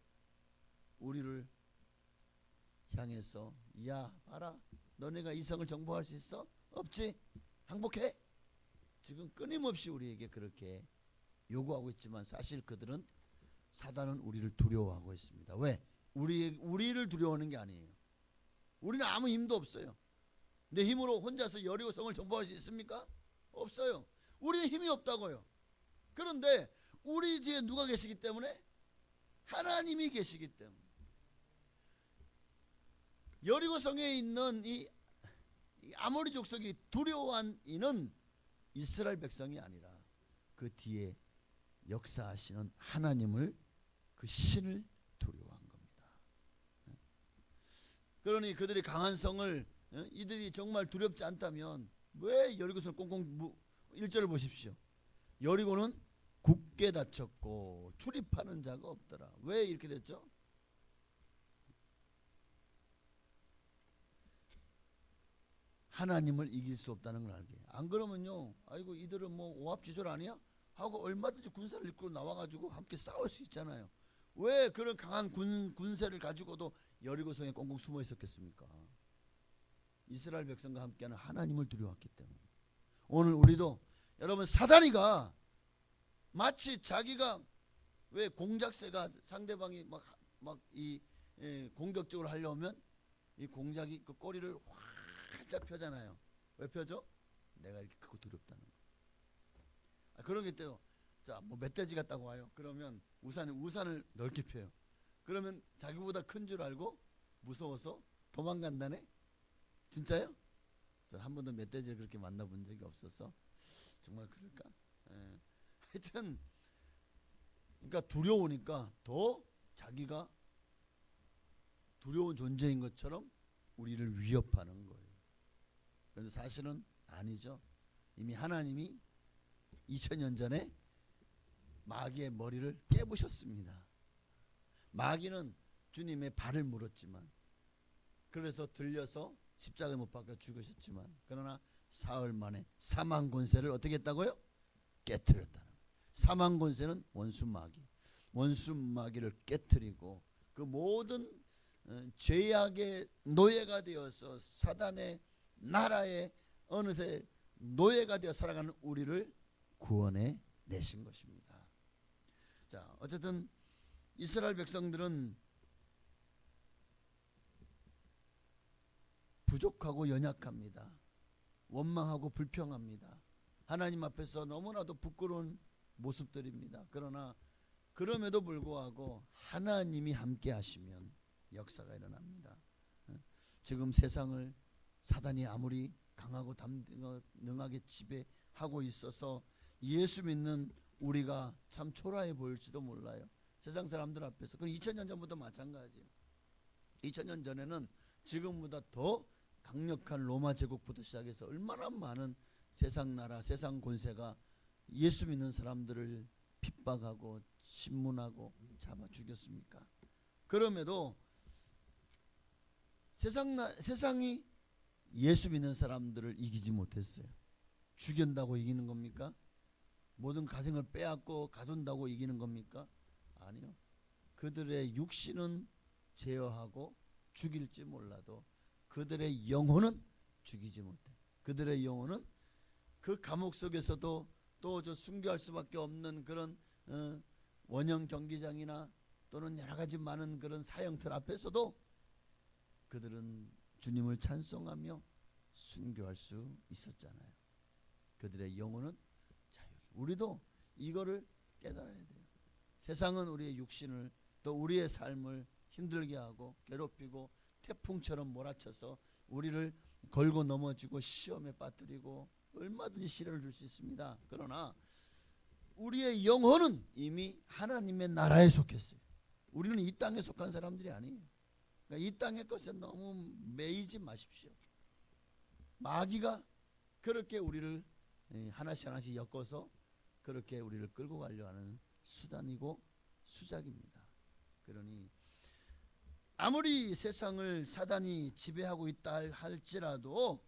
우리를 향해서 야 봐라, 너네가 이 성을 정복할 수 있어? 없지? 항복해? 지금 끊임없이 우리에게 그렇게 요구하고 있지만 사실 그들은, 사단은 우리를 두려워하고 있습니다. 왜? 우리를 두려워하는 게 아니에요. 우리는 아무 힘도 없어요. 내 힘으로 혼자서 여리고성을 정복할 수 있습니까? 없어요. 우리는 힘이 없다고요. 그런데 우리 뒤에 누가 계시기 때문에? 하나님이 계시기 때문에. 여리고성에 있는 이 아모리 족속이 두려워한 이는 이스라엘 백성이 아니라 그 뒤에 역사하시는 하나님을, 그 신을 두려워한 겁니다. 그러니 그들이 강한 성을 이들이 정말 두렵지 않다면 왜 여리고성을 꽁꽁 1절을 보십시오. 여리고는 굳게 닫혔고 출입하는 자가 없더라. 왜 이렇게 됐죠? 하나님을 이길 수 없다는 걸 알게. 안 그러면요, 아이고 이들은 뭐 오합지졸 아니야? 하고 얼마든지 군사를 이끌고 나와가지고 함께 싸울 수 있잖아요. 왜 그런 강한 군세를 가지고도 여리고성에 꽁꽁 숨어 있었겠습니까? 이스라엘 백성과 함께하는 하나님을 두려웠기 때문에. 오늘 우리도 여러분, 사단이가 마치 자기가, 왜 공작새가 상대방이 막 공격적으로 하려면 이 공작이 그 꼬리를 활짝 펴잖아요. 왜 펴죠? 내가 이렇게 크고 두렵다는 거. 그러기 때문에 자, 뭐 멧돼지 같다고 와요. 그러면 우산을 넓게 펴요. 그러면 자기보다 큰 줄 알고 무서워서 도망간다네. 진짜요? 저 한 번도 멧돼지를 그렇게 만나본 적이 없어서 정말 그럴까? 하여튼 그러니까 두려우니까 더 자기가 두려운 존재인 것처럼 우리를 위협하는 거예요. 그런데 사실은 아니죠. 이미 하나님이 2000년 전에 마귀의 머리를 깨부셨습니다. 마귀는 주님의 발을 물었지만, 그래서 들려서 십자가에 못 박혀 죽으셨지만, 그러나 사흘 만에 사망 권세를 어떻게 했다고요? 깨트렸다는 거예요. 사망 권세는 원수 마귀를 깨트리고 그 모든 죄악의 노예가 되어서 사단의 나라에 어느새 노예가 되어 살아가는 우리를 구원해 내신 것입니다. 자, 어쨌든 이스라엘 백성들은 부족하고 연약합니다. 원망하고 불평합니다. 하나님 앞에서 너무나도 부끄러운 모습들입니다. 그러나 그럼에도 불구하고 하나님이 함께 하시면 역사가 일어납니다. 지금 세상을 사단이 아무리 강하고 능하게 지배하고 있어서 예수 믿는 우리가 참 초라해 보일지도 몰라요. 세상 사람들 앞에서. 그럼 2000년 전부터 마찬가지예요. 2000년 전에는 지금보다 더 강력한 로마 제국부터 시작해서 얼마나 많은 세상 나라, 세상 권세가 예수 믿는 사람들을 핍박하고 신문하고 잡아 죽였습니까? 그럼에도 세상이 예수 믿는 사람들을 이기지 못했어요. 죽인다고 이기는 겁니까? 모든 가정을 빼앗고 가둔다고 이기는 겁니까? 아니요. 그들의 육신은 제어하고 죽일지 몰라도 그들의 영혼은 죽이지 못해. 그들의 영혼은 그 감옥 속에서도 또 저 순교할 수밖에 없는 그런 원형 경기장이나 또는 여러 가지 많은 그런 사형틀 앞에서도 그들은 주님을 찬송하며 순교할 수 있었잖아요. 그들의 영혼은 자유롭게. 우리도 이거를 깨달아야 돼요. 세상은 우리의 육신을 또 우리의 삶을 힘들게 하고 괴롭히고 태풍처럼 몰아쳐서 우리를 걸고 넘어지고 시험에 빠뜨리고 얼마든지 시련을 줄 수 있습니다. 그러나 우리의 영혼은 이미 하나님의 나라에 속했어요. 우리는 이 땅에 속한 사람들이 아니에요. 그러니까 이 땅의 것에 너무 매이지 마십시오. 마귀가 그렇게 우리를 하나씩 하나씩 엮어서 그렇게 우리를 끌고 가려 하는 수단이고 수작입니다. 그러니 아무리 세상을 사단이 지배하고 있다 할지라도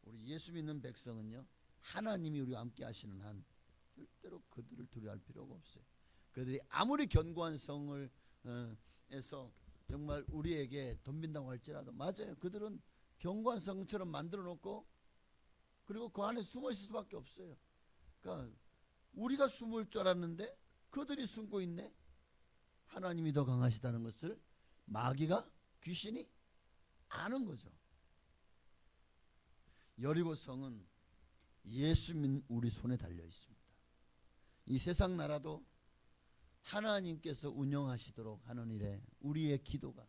우리 예수 믿는 백성은요, 하나님이 우리와 함께 하시는 한 절대로 그들을 두려워할 필요가 없어요. 그들이 아무리 견고한 성을 에서 정말 우리에게 덤빈다고 할지라도, 맞아요, 그들은 견고한 성처럼 만들어 놓고 그리고 그 안에 숨어 있을 수밖에 없어요. 그러니까 우리가 숨을 줄 알았는데 그들이 숨고 있네. 하나님이 더 강하시다는 것을 마귀가, 귀신이 아는 거죠. 여리고 성은 예수 믿는 우리 손에 달려 있습니다. 이 세상 나라도 하나님께서 운영하시도록 하는 일에 우리의 기도가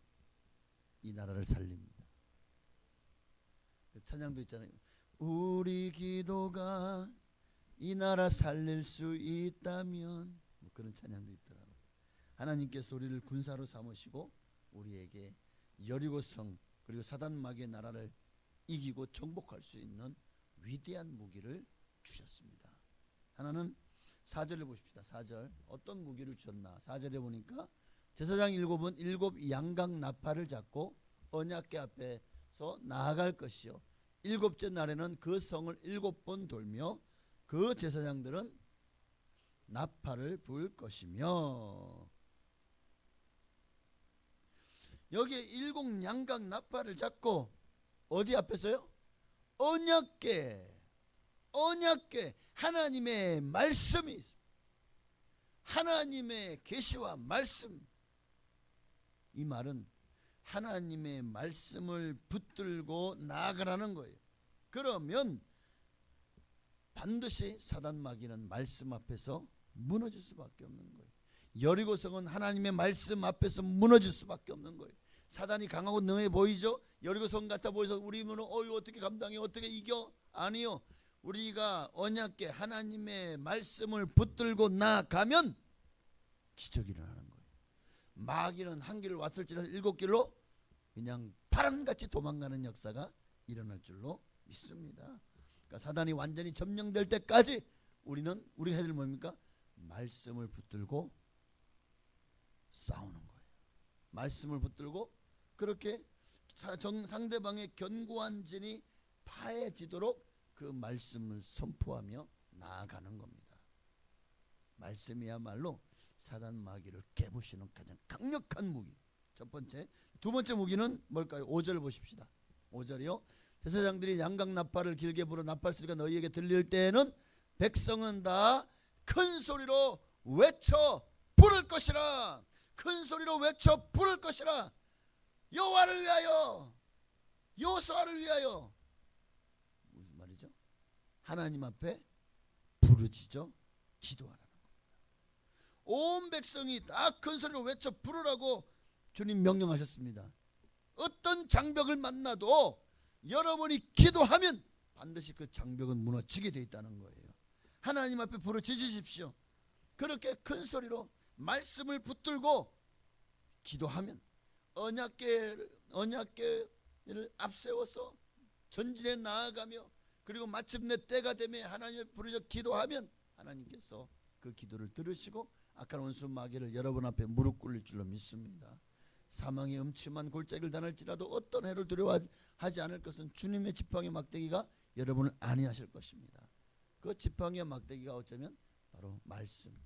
이 나라를 살립니다. 찬양도 있잖아요. 우리 기도가 이 나라 살릴 수 있다면, 뭐 그런 찬양도 있더라고요. 하나님께서 우리를 군사로 삼으시고 우리에게 여리고성 그리고 사단 마귀의 나라를 이기고 정복할 수 있는 위대한 무기를 주셨습니다. 하나는 4절을 보십시다. 4절 어떤 무기를 주셨나. 4절에 보니까 제사장 일곱은 일곱 양각 나팔을 잡고 언약궤 앞에서 나아갈 것이요, 일곱째 날에는 그 성을 7번 돌며 그 제사장들은 나팔을 불 것이며. 여기에 일곱 양각 나팔을 잡고 어디 앞에서요? 언약궤, 언약궤, 하나님의 말씀이 있습니다. 하나님의 계시와 말씀. 이 말은 하나님의 말씀을 붙들고 나아가라는 거예요. 그러면 반드시 사단 마귀는 말씀 앞에서 무너질 수밖에 없는 거예요. 여리고성은 하나님의 말씀 앞에서 무너질 수밖에 없는 거예요. 사단이 강하고 능해 보이죠? 여리고성 같아 보여서 우리는 어떻게 감당해, 어떻게 이겨? 아니요. 우리가 언약궤 하나님의 말씀을 붙들고 나아가면 기적이 일어나는 거예요. 마귀는 한 길을 왔을지라도 7길로 그냥 바람같이 도망가는 역사가 일어날 줄로 믿습니다. 그러니까 사단이 완전히 점령될 때까지 우리가 해야 될 뭡니까? 말씀을 붙들고 싸우는 거예요. 말씀을 붙들고 그렇게 상대방의 견고한 진이 파해지도록 그 말씀을 선포하며 나아가는 겁니다. 말씀이야말로 사단 마귀를 깨부시는 가장 강력한 무기. 첫 번째. 두 번째 무기는 뭘까요? 5절 보십시다. 5절이요. 제사장들이 양각 나팔을 길게 불어 나팔 소리가 너희에게 들릴 때에는 백성은 다 큰 소리로 외쳐 부를 것이라. 큰 소리로 외쳐 부를 것이라. 여호와를 위하여, 여호수아를 위하여. 무슨 말이죠? 하나님 앞에 부르짖어 기도하라는 겁니다. 온 백성이 다 큰 소리로 외쳐 부르라고 주님 명령하셨습니다. 어떤 장벽을 만나도 여러분이 기도하면 반드시 그 장벽은 무너지게 돼 있다는 거예요. 하나님 앞에 부르짖으십시오. 그렇게 큰 소리로 말씀을 붙들고 기도하면 언약궤를 앞세워서 전진해 나아가며 그리고 마침내 때가 되면 하나님의 부르짖어 기도하면 하나님께서 그 기도를 들으시고 악한 원수 마귀를 여러분 앞에 무릎 꿇릴 줄로 믿습니다. 사망의 음침한 골짜기를 다닐지라도 어떤 해를 두려워하지 않을 것은 주님의 지팡이 막대기가 여러분을 안위하실 것입니다. 그 지팡이와 막대기가 어쩌면 바로 말씀,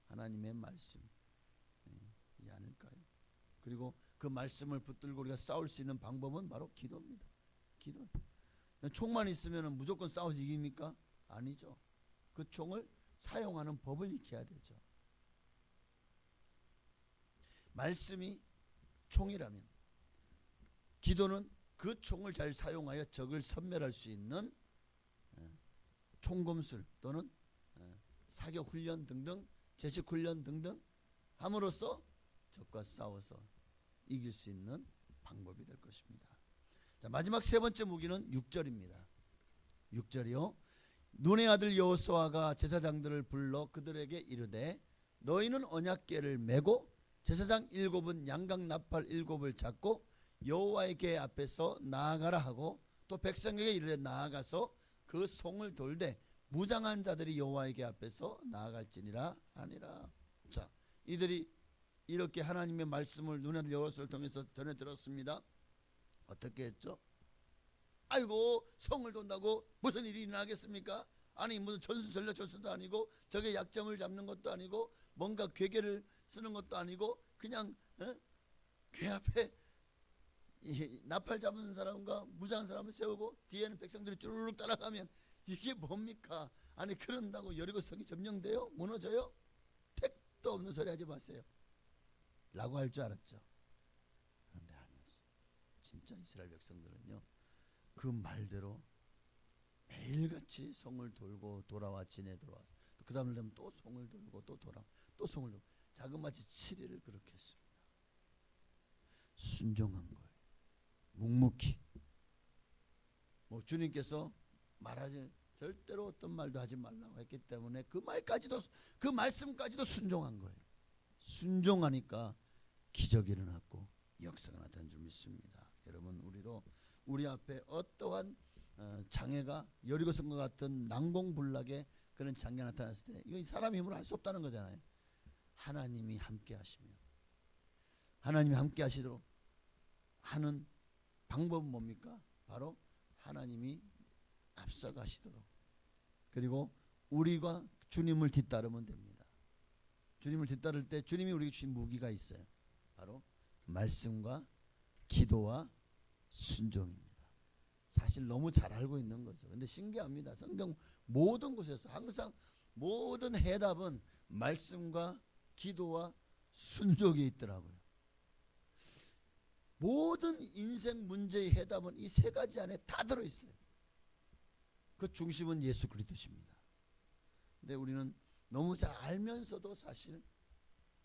하나님의 말씀이 아닐까요? 그리고 그 말씀을 붙들고 우리가 싸울 수 있는 방법은 바로 기도입니다. 기도. 총만 있으면 무조건 싸워서 이깁니까? 아니죠. 그 총을 사용하는 법을 익혀야 되죠. 말씀이 총이라면 기도는 그 총을 잘 사용하여 적을 섬멸할 수 있는 총검술 또는 사격 훈련 등등, 제식 훈련 등등 함으로써 적과 싸워서 이길 수 있는 방법이 될 것입니다. 자, 마지막 세 번째 무기는 6절입니다. 6절이요. 눈의 아들 여호수아가 제사장들을 불러 그들에게 이르되 너희는 언약궤를 메고 제사장 7은 양각 나팔 7을 잡고 여호와의 궤 앞에서 나아가라 하고 또 백성에게 이르되 나아가서 그 송을 돌되 무장한 자들이 여호와의 궤 앞에서 나아갈지니라 하니라. 자, 이들이 이렇게 하나님의 말씀을 눈의 아들 여호수아를 통해서 전해 들었습니다. 어떻게 했죠? 아이고, 성을 돈다고 무슨 일이 일어나겠습니까? 아니 무슨 전술 전략 전술도 아니고 적의 약점을 잡는 것도 아니고 뭔가 괴계를 쓰는 것도 아니고 그냥 궤 앞에 이 나팔 잡은 사람과 무장한 사람을 세우고 뒤에는 백성들이 쭈르륵 따라가면 이게 뭡니까? 아니 그런다고 여리고성이 점령돼요? 무너져요? 택도 없는 소리 하지 마세요 라고 할 줄 알았죠. 그런데 아니었어요. 진짜 이스라엘 백성들은요, 그 말대로 매일같이 성을 돌고 돌아와 진에 돌아와 그 다음날 되면 또 성을 돌고 또 돌아 또 성을 돌고 자그마치 7일을 그렇게 했습니다. 순종한 거예요. 묵묵히. 뭐 주님께서 말하지 절대로 어떤 말도 하지 말라고 했기 때문에 그 말까지도 그 말씀까지도 순종한 거예요. 순종하니까 기적이 일어났고 역사가 나타난 줄 믿습니다. 여러분, 우리도 우리 앞에 어떠한 장애가 여리고성과 같은 난공불락의 그런 장애가 나타났을 때 이건 사람의 힘으로 할 수 없다는 거잖아요. 하나님이 함께 하시면, 하나님이 함께 하시도록 하는 방법은 뭡니까? 바로 하나님이 앞서가시도록, 그리고 우리가 주님을 뒤따르면 됩니다. 주님을 뒤따를 때 주님이 우리에게 주신 무기가 있어요. 바로 말씀과 기도와 순종입니다. 사실 너무 잘 알고 있는 거죠. 근데 신기합니다. 성경 모든 곳에서 항상 모든 해답은 말씀과 기도와 순종에 있더라고요. 모든 인생 문제의 해답은 이 세 가지 안에 다 들어있어요. 그 중심은 예수 그리스도십니다. 근데 우리는 너무 잘 알면서도 사실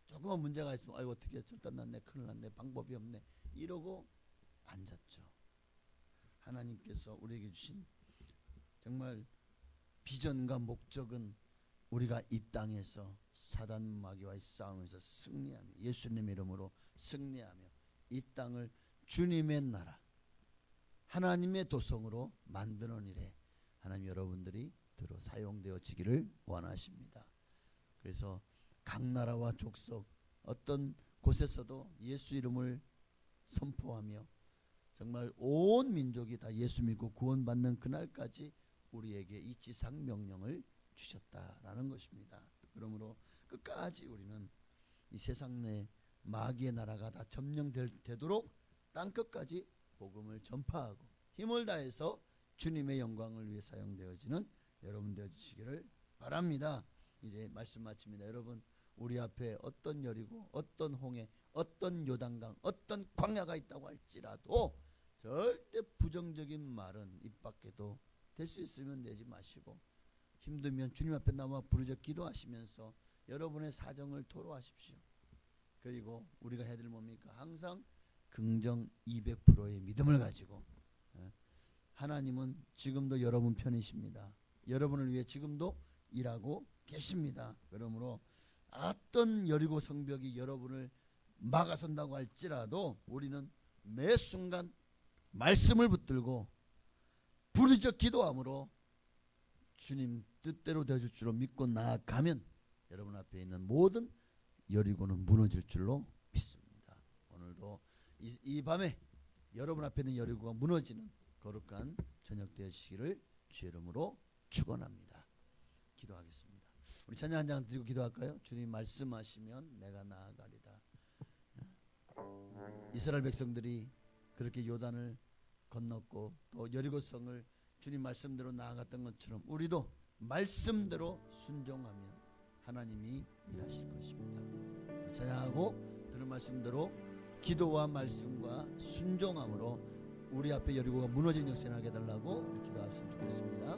조그만 문제가 있으면 아이고 어떻게 절단 났네, 큰일 났네, 방법이 없네 이러고 앉았죠. 하나님께서 우리에게 주신 정말 비전과 목적은 우리가 이 땅에서 사단 마귀와의 싸움에서 승리하며 예수님의 이름으로 승리하며 이 땅을 주님의 나라 하나님의 도성으로 만드는 일에 하나님 여러분들이 들어 사용되어지기를 원하십니다. 그래서 각 나라와 족속 어떤 곳에서도 예수 이름을 선포하며 정말 온 민족이 다 예수 믿고 구원받는 그날까지 우리에게 이 지상 명령을 주셨다라는 것입니다. 그러므로 끝까지 우리는 이 세상 내 마귀의 나라가 다 점령되도록 땅끝까지 복음을 전파하고 힘을 다해서 주님의 영광을 위해 사용되어지는 여러분 되어주시기를 바랍니다. 이제 말씀 마칩니다. 여러분, 우리 앞에 어떤 여리고 어떤 홍해 어떤 요단강 어떤 광야가 있다고 할지라도 절대 부정적인 말은 입 밖에도 될 수 있으면 내지 마시고 힘들면 주님 앞에 나와 부르짖어 기도하시면서 여러분의 사정을 토로하십시오. 그리고 우리가 해야 될 뭡니까? 항상 긍정 200%의 믿음을 가지고 하나님은 지금도 여러분 편이십니다. 여러분을 위해 지금도 일하고 계십니다. 그러므로 어떤 여리고 성벽이 여러분을 막아선다고 할지라도 우리는 매 순간 말씀을 붙들고 부르짖어 기도함으로 주님 뜻대로 되어줄 줄로 믿고 나아가면 여러분 앞에 있는 모든 여리고는 무너질 줄로 믿습니다. 오늘도 이 밤에 여러분 앞에 있는 여리고가 무너지는 거룩한 저녁 되시기를 주의 이름으로 축원합니다. 기도하겠습니다. 우리 찬양 한 장 드리고 기도할까요? 주님 말씀하시면 내가 나아가리다. 이스라엘 백성들이 그렇게 요단을 건넜고 또 여리고성을 주님 말씀대로 나아갔던 것처럼 우리도 말씀대로 순종하면 하나님이 일하실 것입니다. 찬양하고 들은 말씀대로 기도와 말씀과 순종함으로 우리 앞에 여리고가 무너진 역사에 나게 해달라고 우리 기도했으면 좋겠습니다.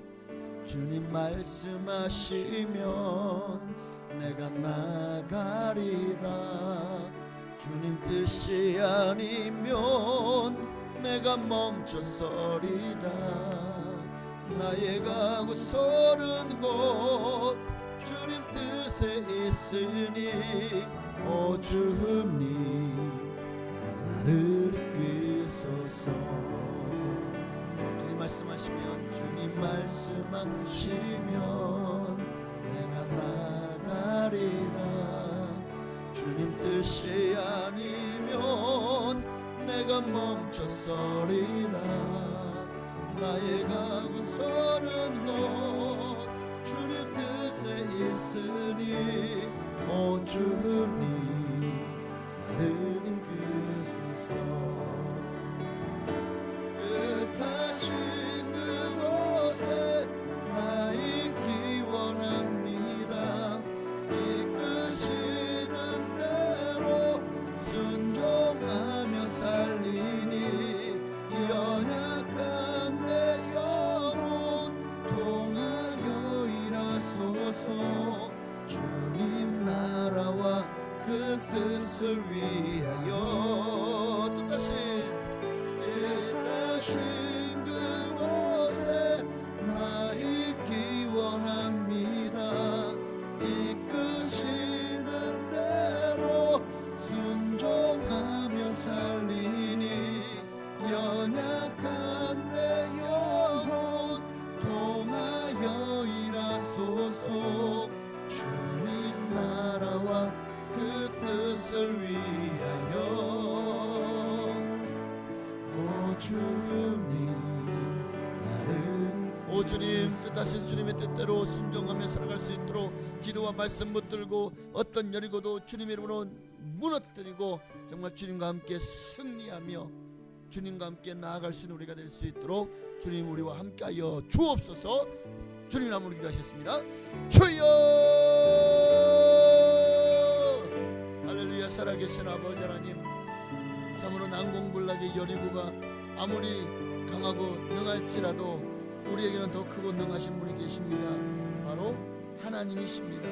주님 말씀하시면 내가 나가리다. 주님 뜻이 아니면 내가 멈춰서리다. 나의 가고 서는 곳 주님 뜻에 있으니 오 주님 나를 이끄소서. 주님 말씀하시면 주님 말씀하시면 내가 나가리라. 주님 뜻이 아니면 내가 멈춰서리라. 나의 가고 서는 곳 주님 뜻에 있으니 오 주님 나를 이끄소서. 뜻하신 그곳에 나 있기 원합니다. 이끄시는 대로 순종하며 살리니 연약한 내 영혼 통하여 일하소서. 주님 나라와 그 뜻을 위하여 뜻하신 그곳에 나 있기 원합니다. 이끄시는 대로 순종하며 살리니 연약한 내 영혼 통하여 일하소서. 주님 나라와 그 뜻을 위하여 오 주님 나를 오 주님 뜻하신 주님의 뜻대로 순종하며 살아갈 수 있도록 기도와 말씀 붙들고 어떤 여리고도 주님의 이름으로 무너뜨리고 정말 주님과 함께 승리하며 주님과 함께 나아갈 수 있는 우리가 될 수 있도록 주님 우리와 함께하여 주옵소서. 주님 이름으로 기도하셨습니다. 주여 할렐루야. 살아계신 아버지 하나님, 참으로 난공불락의 여리고가 아무리 강하고 능할지라도 우리에게는 더 크고 능하신 분이 계십니다. 바로 하나님이십니다.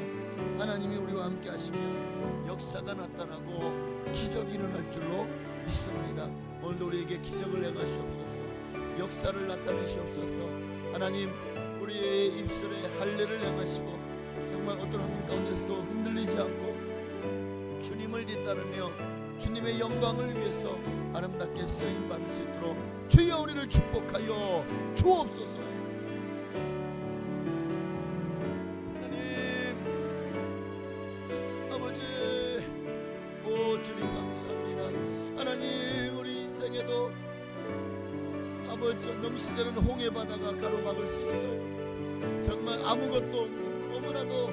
하나님이 우리와 함께 하시면 역사가 나타나고 기적이 일어날 줄로 믿습니다. 오늘도 우리에게 기적을 행하시옵소서. 역사를 나타내시옵소서. 하나님 우리의 입술에 할례를 행하시고 정말 어떤 환경 가운데서도 흔들리지 않고 주님을 뒤따르며 주님의 영광을 위해서 아름답게 쓰임 받을 수 있도록 주여 우리를 축복하여 주옵소서. 하나님 아버지 오 주님 감사합니다. 하나님 우리 인생에도 아버지 넘치되는 홍해 바다가 가로막을 수 있어요. 정말 아무것도 없는 너무나도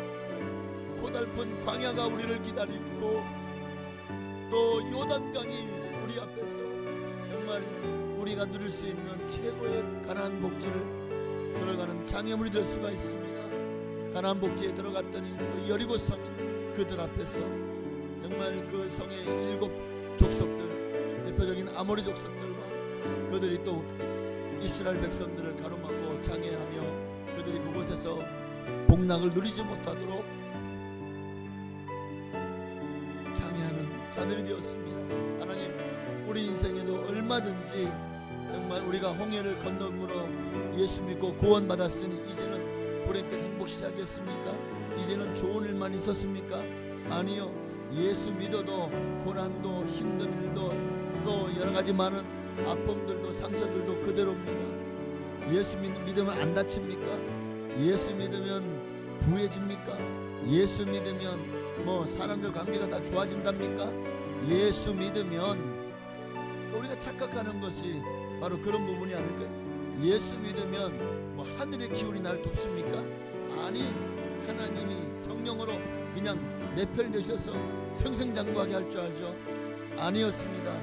고달픈 광야가 우리를 기다리고 또 요단강이 우리 앞에서 정말 우리가 누릴 수 있는 최고의 가나안 복지를 들어가는 장애물이 될 수가 있습니다. 가나안 복지에 들어갔더니 또 여리고 성이 그들 앞에서 정말 그 성의 7 족속들 대표적인 아모리 족속들과 그들이 또 이스라엘 백성들을 가로막고 장애하며 그들이 그곳에서 복락을 누리지 못하도록 장애하는 자들이 되었습니다. 하나님 우리 인생에도 얼마든지 정말 우리가 홍해를 건너므로 예수 믿고 구원받았으니 이제는 불행끝 행복 시작이었습니까? 이제는 좋은 일만 있었습니까? 아니요. 예수 믿어도 고난도 힘든 일도 또 여러가지 많은 아픔들도 상처들도 그대로입니다. 예수 믿으면 안 다칩니까? 예수 믿으면 부해집니까? 예수 믿으면 뭐 사람들 관계가 다 좋아진답니까? 예수 믿으면 우리가 착각하는 것이 바로 그런 부분이 아닐까요? 예수 믿으면 뭐 하늘의 기운이 날 돕습니까? 아니, 하나님이 성령으로 그냥 내 편 되셔서 승승장구하게 할 줄 알죠? 아니었습니다.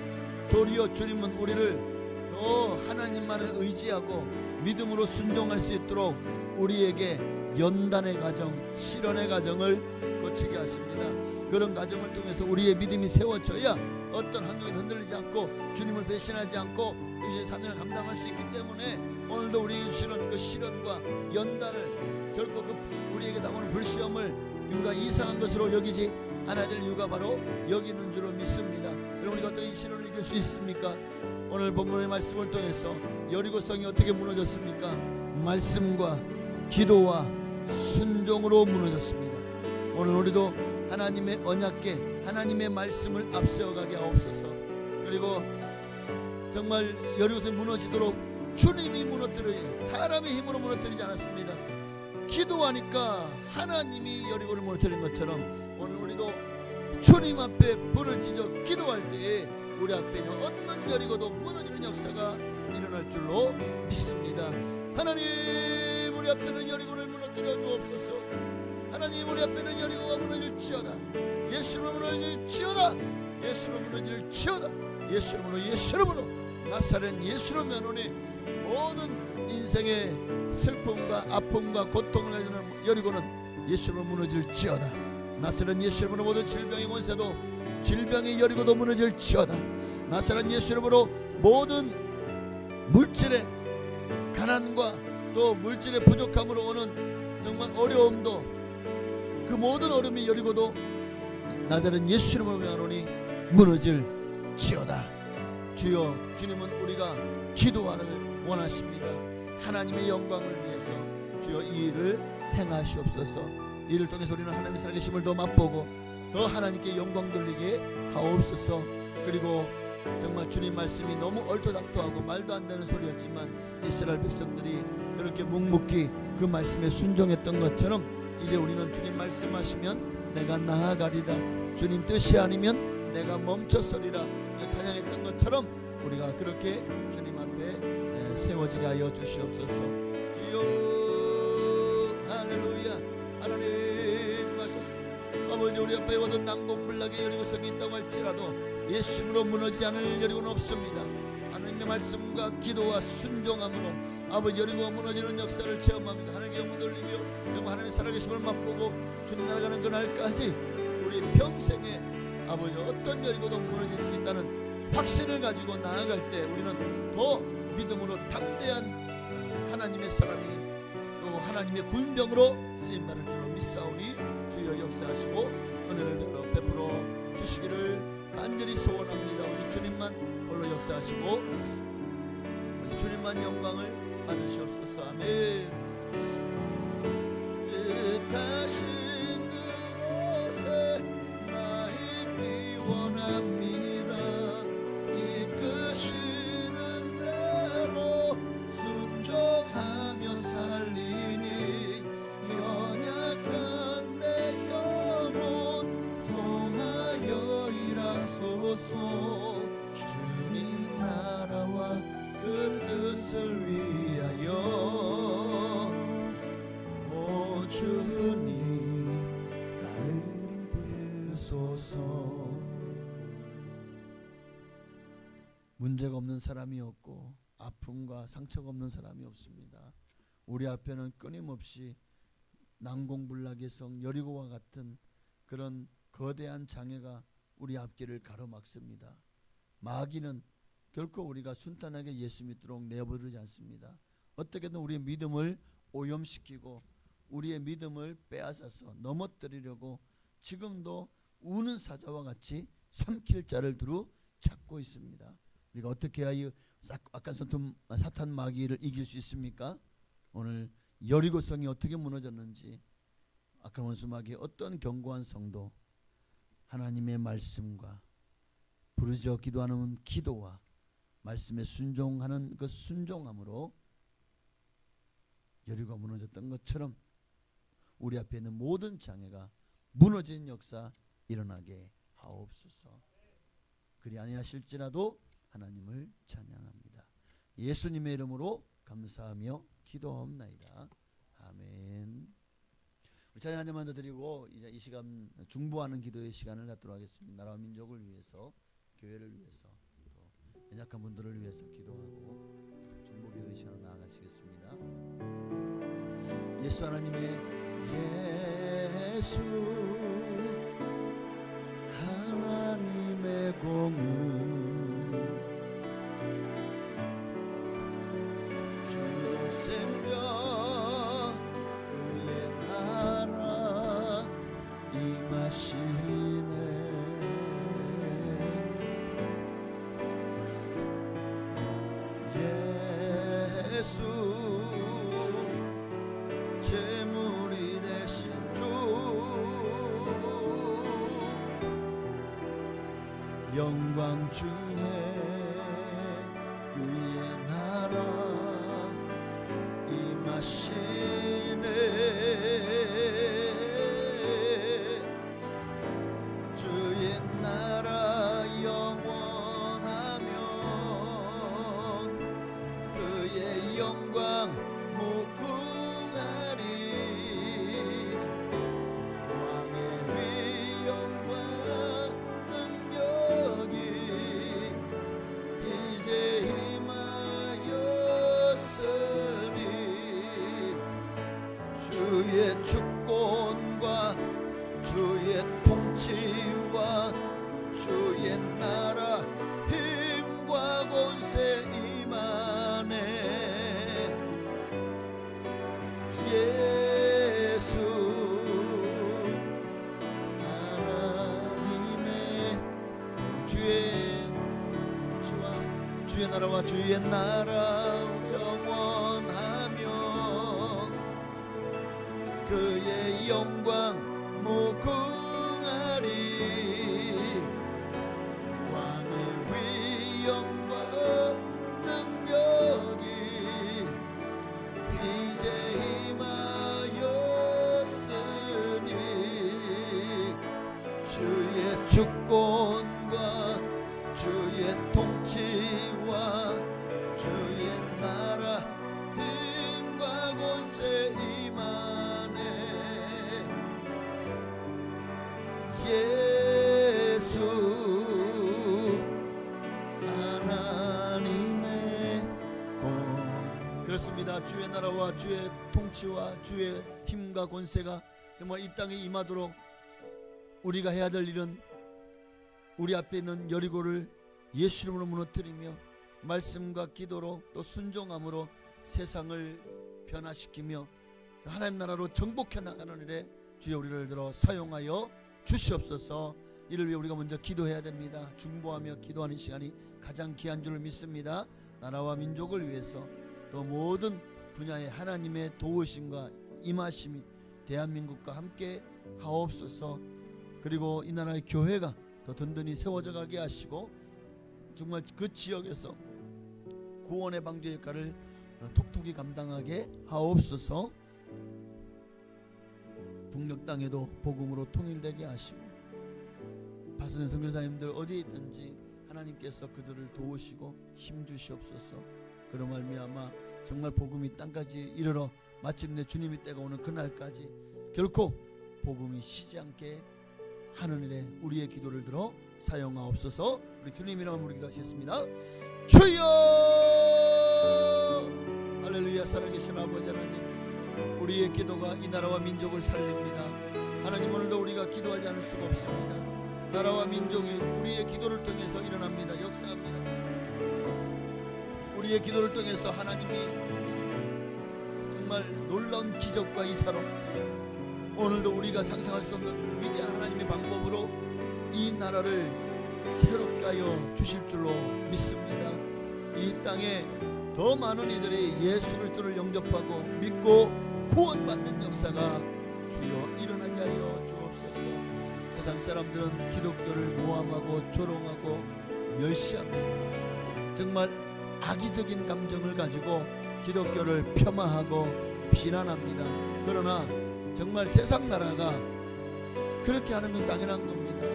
도리어 주님은 우리를 더 하나님만을 의지하고 믿음으로 순종할 수 있도록 우리에게 연단의 과정, 실현의 과정을 거치게 하십니다. 그런 과정을 통해서 우리의 믿음이 세워져야 어떤 환경에 흔들리지 않고 주님을 배신하지 않고 이제 사명을 감당할 수 있기 때문에 오늘도 우리에게 주시는 그 시련과 연단을 결코 그 우리에게 다가오는 불시험을 우리가 이상한 것으로 여기지 않아야 될 이유가 바로 여기 있는 줄로 믿습니다. 여러분, 우리가 어떻게 이 시련을 이길 수 있습니까? 오늘 본문의 말씀을 통해서 여리고성이 어떻게 무너졌습니까? 말씀과 기도와 순종으로 무너졌습니다. 오늘 우리도 하나님의 언약궤, 하나님의 말씀을 앞세워가게 하옵소서. 그리고 정말 여리고성이 무너지도록 주님이 무너뜨려 사람의 힘으로 무너뜨리지 않았습니다. 기도하니까 하나님이 여리고를 무너뜨린 것처럼 오늘 우리도 주님 앞에 부르짖어 기도할 때에 우리 앞에는 어떤 여리고도 무너지는 역사가 일어날 줄로 믿습니다. 하나님, 우리 앞에는 여리고를 무너뜨려 주옵소서. 하나님, 우리 앞에는 여리고가 무너질지어다. 예수로 무너질지어다. 예수로 무너질지어다. 예수로 나사렛 예수로 면오니 모든 인생의 슬픔과 아픔과 고통을 가지는 여리고는 예수로 무너질지어다. 나사렛 예수로 모든 질병의 권세도 질병의 여리고도 무너질지어다. 나사렛 예수로 모든 물질의 가난과 또 물질의 부족함으로 오는 정말 어려움도 그 모든 어려움이 여리고도 나사렛 예수로 면오니 무너질지어다. 주여, 주님은 우리가 기도하기를 원하십니다. 하나님의 영광을 위해서 주여 이 일을 행하시옵소서. 이를 통해서 우리는 하나님의 살아계심을 더 맛보고 더 하나님께 영광 돌리게 하옵소서. 그리고 정말 주님 말씀이 너무 얼토당토하고 말도 안 되는 소리였지만 이스라엘 백성들이 그렇게 묵묵히 그 말씀에 순종했던 것처럼 이제 우리는 주님 말씀하시면 내가 나아가리다, 주님 뜻이 아니면 내가 멈춰서리라 찬양했던 것처럼 우리가 그렇게 주님 앞에 세워지게 하여 주시옵소서. 주여, 할렐루야. 하나님 하소서. 아버지, 우리 앞에 와도 난공불락의 여리고성이 있다고 할지라도 예수님으로 무너지지 않을 여리고는 없습니다. 하나님의 말씀과 기도와 순종함으로 아버지 여리고가 무너지는 역사를 체험합니다. 하나님께 영광 돌리며 정말 하나님의 살아계심을 맛보고 주님 나아가는 그날까지 우리 평생에 아버지 어떤 여리고도 무너질 수 있다는 확신을 가지고 나아갈 때 우리는 더 믿음으로 담대한 하나님의 사람이 또 하나님의 군병으로 쓰임받을 줄로 믿사오니 주여 역사하시고 은혜를 베풀어 주시기를 간절히 소원합니다. 오직 주님만 홀로 역사하시고 오직 주님만 영광을 받으시옵소서. 아멘. 뜻하신 그곳에 나 있기 원합니다. 이끄시는 대로 순종하며 살리니 연약한 내 영혼 통하여 일하소서. 주님 나라와 그 뜻을 위하여 오 주님 나를 이끌소서. 문제가 없는 사람이 없고 아픔과 상처가 없는 사람이 없습니다. 우리 앞에는 끊임없이 난공불락의 성 여리고와 같은 그런 거대한 장애가 우리 앞길을 가로막습니다. 마귀는 결코 우리가 순탄하게 예수 믿도록 내버리지 않습니다. 어떻게든 우리의 믿음을 오염시키고 우리의 믿음을 빼앗아서 넘어뜨리려고 지금도 우는 사자와 같이 삼킬 자를 두루 찾고 있습니다. 우리가 어떻게 해야 악한 사탄 마귀를 이길 수 있습니까? 오늘 여리고성이 어떻게 무너졌는지, 악한 원수 마귀의 어떤 견고한 성도, 하나님의 말씀과 부르짖어 기도하는 기도와 말씀에 순종하는 그 순종함으로 여리고가 무너졌던 것처럼 우리 앞에 있는 모든 장애가 무너진 역사 일어나게 하옵소서. 그리 아니하실지라도 하나님을 찬양합니다. 예수님의 이름으로 감사하며 기도하옵나이다. 아멘. 우리 찬양 한 잔만 더 드리고 이제 이 시간 중보하는 기도의 시간을 갖도록 하겠습니다. 나라와 민족을 위해서, 교회를 위해서, 또 연약한 분들을 위해서 기도하고 중보 기도의 시간으로 나아가시겠습니다. 예수 하나님의 예수 하나님의 공은 임하시네. 예수 제물이 되신 주 영광 중에 그의 나라 임하시네. 주의 나라 영원하며 그의 영광 무궁하리. 왕의 위엄과 능력이 이제 임하였으니 주의 주권과 주의 통치와 주의 나라 힘과 권세 임하네. 예수 하나님의 주의 나라와 주의 나라 영원하며 그의 영광 무궁하리. 왕의 위엄과 능력이 이제 임하였으니 주의 주권과 주의 통치와 주의 나라 힘과 권세 임하네. 예수 하나님의 공. 그렇습니다. 주의 나라와 주의 통치와 주의 힘과 권세가 정말 이 땅에 임하도록 우리가 해야 될 일은 우리 앞에 있는 여리고를 예수 이름으로 무너뜨리며 말씀과 기도로 또 순종함으로 세상을 변화시키며 하나님 나라로 정복해 나가는 일에 주여 우리를 들어 사용하여 주시옵소서. 이를 위해 우리가 먼저 기도해야 됩니다. 중보하며 기도하는 시간이 가장 귀한 줄을 믿습니다. 나라와 민족을 위해서 또 모든 분야의 하나님의 도우심과 임하심이 대한민국과 함께 하옵소서. 그리고 이 나라의 교회가 더 든든히 세워져 가게 하시고 정말 그 지역에서 구원의 방주 역할을 톡톡히 감당하게 하옵소서. 북녘 땅에도 복음으로 통일되게 하시고 파수된 선교사님들 어디에 있든지 하나님께서 그들을 도우시고 힘주시옵소서. 그로 말미암아 정말 복음이 땅까지 이르러 마침내 주님이 때가 오는 그날까지 결코 복음이 쉬지 않게 하는 일에 우리의 기도를 들어 사용하옵소서. 우리 주님 이름으로 우리 기도하시겠습니다. 주여 할렐루야. 살아계신 아버지 하나님, 우리의 기도가 이 나라와 민족을 살립니다. 하나님, 오늘도 우리가 기도하지 않을 수가 없습니다. 나라와 민족이 우리의 기도를 통해서 일어납니다. 역사합니다. 우리의 기도를 통해서 하나님이 정말 놀라운 기적과 이사로 오늘도 우리가 상상할 수 없는 위대한 하나님의 방법으로 이 나라를 새롭게 하여 주실 줄로 믿습니다. 이 땅에 더 많은 이들이 예수 그리스도를 영접하고 믿고 구원받는 역사가 주여 일어나게 하여 주옵소서. 세상 사람들은 기독교를 모함하고 조롱하고 멸시합니다. 정말 악의적인 감정을 가지고 기독교를 폄하하고 비난합니다. 그러나 정말 세상 나라가 그렇게 하는 건 당연한 겁니다.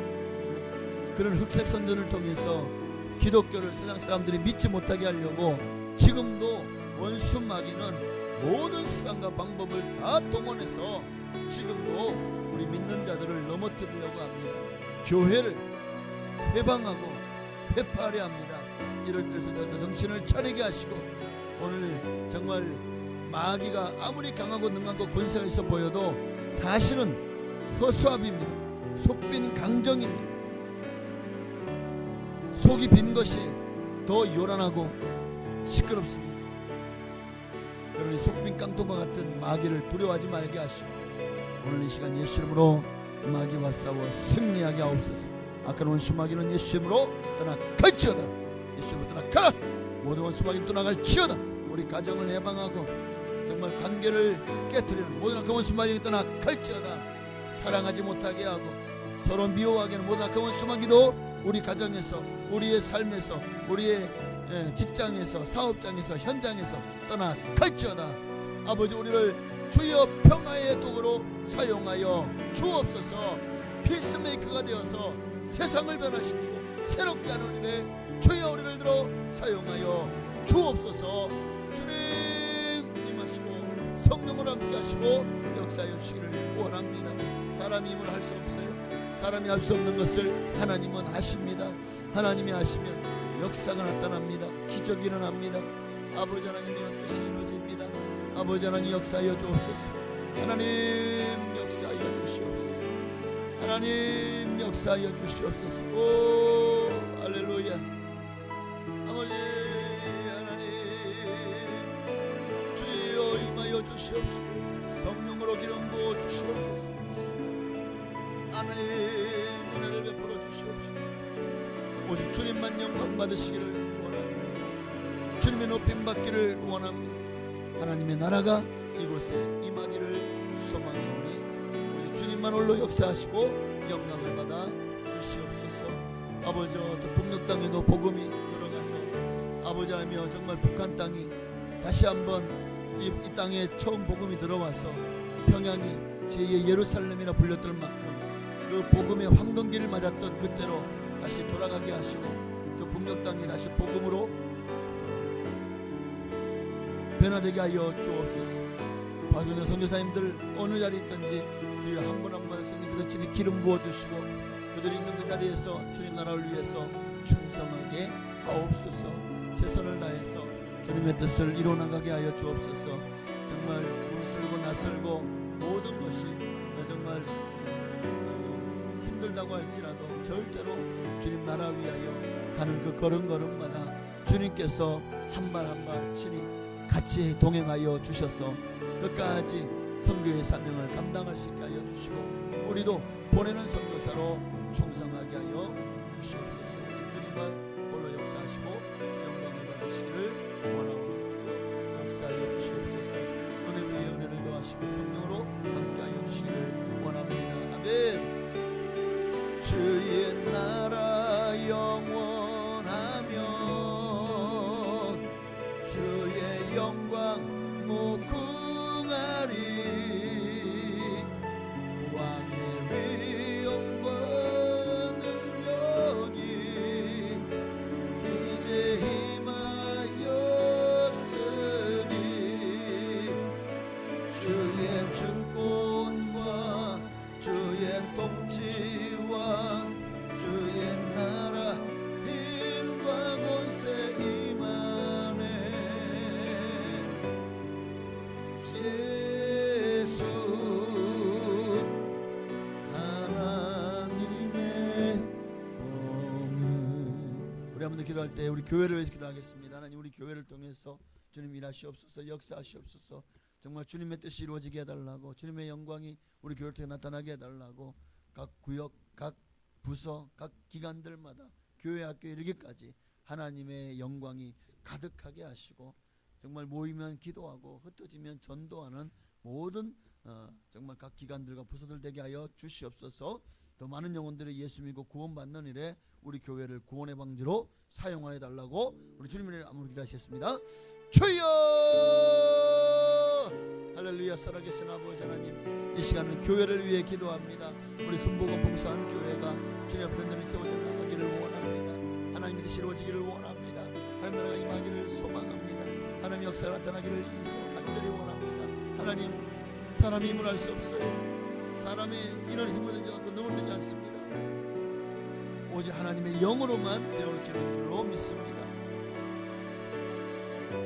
그런 흑색 선전을 통해서 기독교를 세상 사람들이 믿지 못하게 하려고 지금도 원수 마귀는 모든 수단과 방법을 다 동원해서 지금도 우리 믿는 자들을 넘어뜨리려고 합니다. 교회를 회방하고 회파하려 합니다. 이럴 때서 정신을 차리게 하시고 오늘 정말 마귀가 아무리 강하고 능하고 권세가 있어 보여도 사실은 허수아비입니다. 속빈 강정입니다. 속이 빈 것이 더 요란하고 시끄럽습니다. 그러니 속빈 깡통과 같은 마귀를 두려워하지 말게 하시고 오늘 이 시간 예수 이름으로 마귀와 싸워 승리하게 하옵소서. 악한 원수 마귀는 예수 이름으로 떠나갈지어다. 예수 이름으로 떠나가라. 모든 원수 마귀는 떠나갈지어다. 우리 가정을 해방하고 정말 관계를 깨뜨리는 모든 악한 원수 마귀는 떠나갈지어다. 사랑하지 못하게 하고 서로 미워하게 하는 모든 악한 원수 마귀도 우리 가정에서, 우리의 삶에서, 우리의 직장에서, 사업장에서, 현장에서 떠나갈지어다. 아버지, 우리를 주여 평화의 도구로 사용하여 주옵소서. 피스메이커가 되어서 세상을 변화시키고 새롭게 하는 일에 주여 우리를 들어 사용하여 주옵소서. 주님 임하시고 성령을 함께 하시고 역사해 주시기를 원합니다. 사람이 힘을 할 수 없어요. 사람이 할 수 없는 것을 하나님은 하십니다. 하나님이 하시면 역사가 나타납니다. 기적이 일어납니다. 아버지 하나님의 뜻이 이루어집니다. 아버지 하나님 역사하여 주옵소서. 하나님 역사하여 주시옵소서. 하나님 역사하여 주시옵소서. 오 할렐루야. 아버지 하나님 주여 임하여 주시옵소서. 성령으로 기름 부어 주시옵소서. 하나님 은혜를 베풀어 주시옵소서. 오직 주님만 영광 받으시기를 원합니다. 주님의 높임 받기를 원합니다. 하나님의 나라가 이곳에 임하기를 소망하오니 오직 주님만 홀로 역사하시고 영광을 받아 주시옵소서. 아버지, 저 북녘 땅에도 복음이 들어가서 아버지 하며 정말 북한 땅이 다시 한번 이 땅에 처음 복음이 들어와서 평양이 제2의 예루살렘이라 불렸던 만큼 그 복음의 황금기를 맞았던 그때로 다시 돌아가게 하시고 그 북녘 땅이 다시 복음으로 변화되게 하여 주옵소서. 바순의 선교사님들 어느 자리에 있든지 주여 한 분 한 분 성령께서 진히 기름 부어주시고 그들이 있는 그 자리에서 주님 나라를 위해서 충성하게 하옵소서. 최선을 다해서 주님의 뜻을 이루어나가게 하여 주옵소서. 정말 문슬고 낯설고 모든 것이 정말 힘들다고 할지라도 절대로 주님 나라 위하여 가는 그 걸음걸음마다 주님께서 한 발 한 발 친히 같이 동행하여 주셔서 끝까지 선교의 사명을 감당할 수 있게 하여 주시고 우리도 보내는 선교사로 충성하게 하여 주시옵소서. 주님만 홀로 역사하시고 영광을 받으시기를 원하오니 주여 역사하여 주시옵소서. 은혜 위에 은혜를 더하시고 성령으로 함께하여 주시기를 원합니다. 아멘. 주의 나라 영원하며 주의 영광 무궁하리. 왕의 위엄과 능력이 이제 임하였으니 주의 주권과 주의 통치와 주의 나라 힘과 권세 임하네. 예수 하나님의 검은. 우리 한번 더 기도할 때 우리 교회를 위해서 기도하겠습니다. 하나님, 우리 교회를 통해서 주님 일하시옵소서. 역사하시옵소서. 정말 주님의 뜻이 이루어지게 해달라고, 주님의 영광이 우리 교회를 통해 나타나게 해달라고 각 구역, 각 부서, 각 기관들마다 교회 학교에 이르기까지 하나님의 영광이 가득하게 하시고 정말 모이면 기도하고 흩어지면 전도하는 모든 정말 각 기관들과 부서들 되게 하여 주시옵소서. 더 많은 영혼들이 예수 믿고 구원받는 일에 우리 교회를 구원의 방지로 사용하여 달라고 우리 주님을 아무리 기도하시겠습니다. 주여 할렐루야. 살아계신 아버지 하나님, 이 시간은 교회를 위해 기도합니다. 우리 순복음 봉사한 교회가 주님 앞에 든든히 세워져 나가기를 원합니다. 하나님의 뜻이 이루어지기를 원합니다. 하나님 나라가 임하기를 소망합니다. 하나님 역사가 나타나기를 간절히 원합니다. 하나님, 사람이 힘을 할 수 없어요. 사람의 이런 힘을 되지 않고 능을 되지 않습니다. 오직 하나님의 영으로만 되어지는 줄로 믿습니다.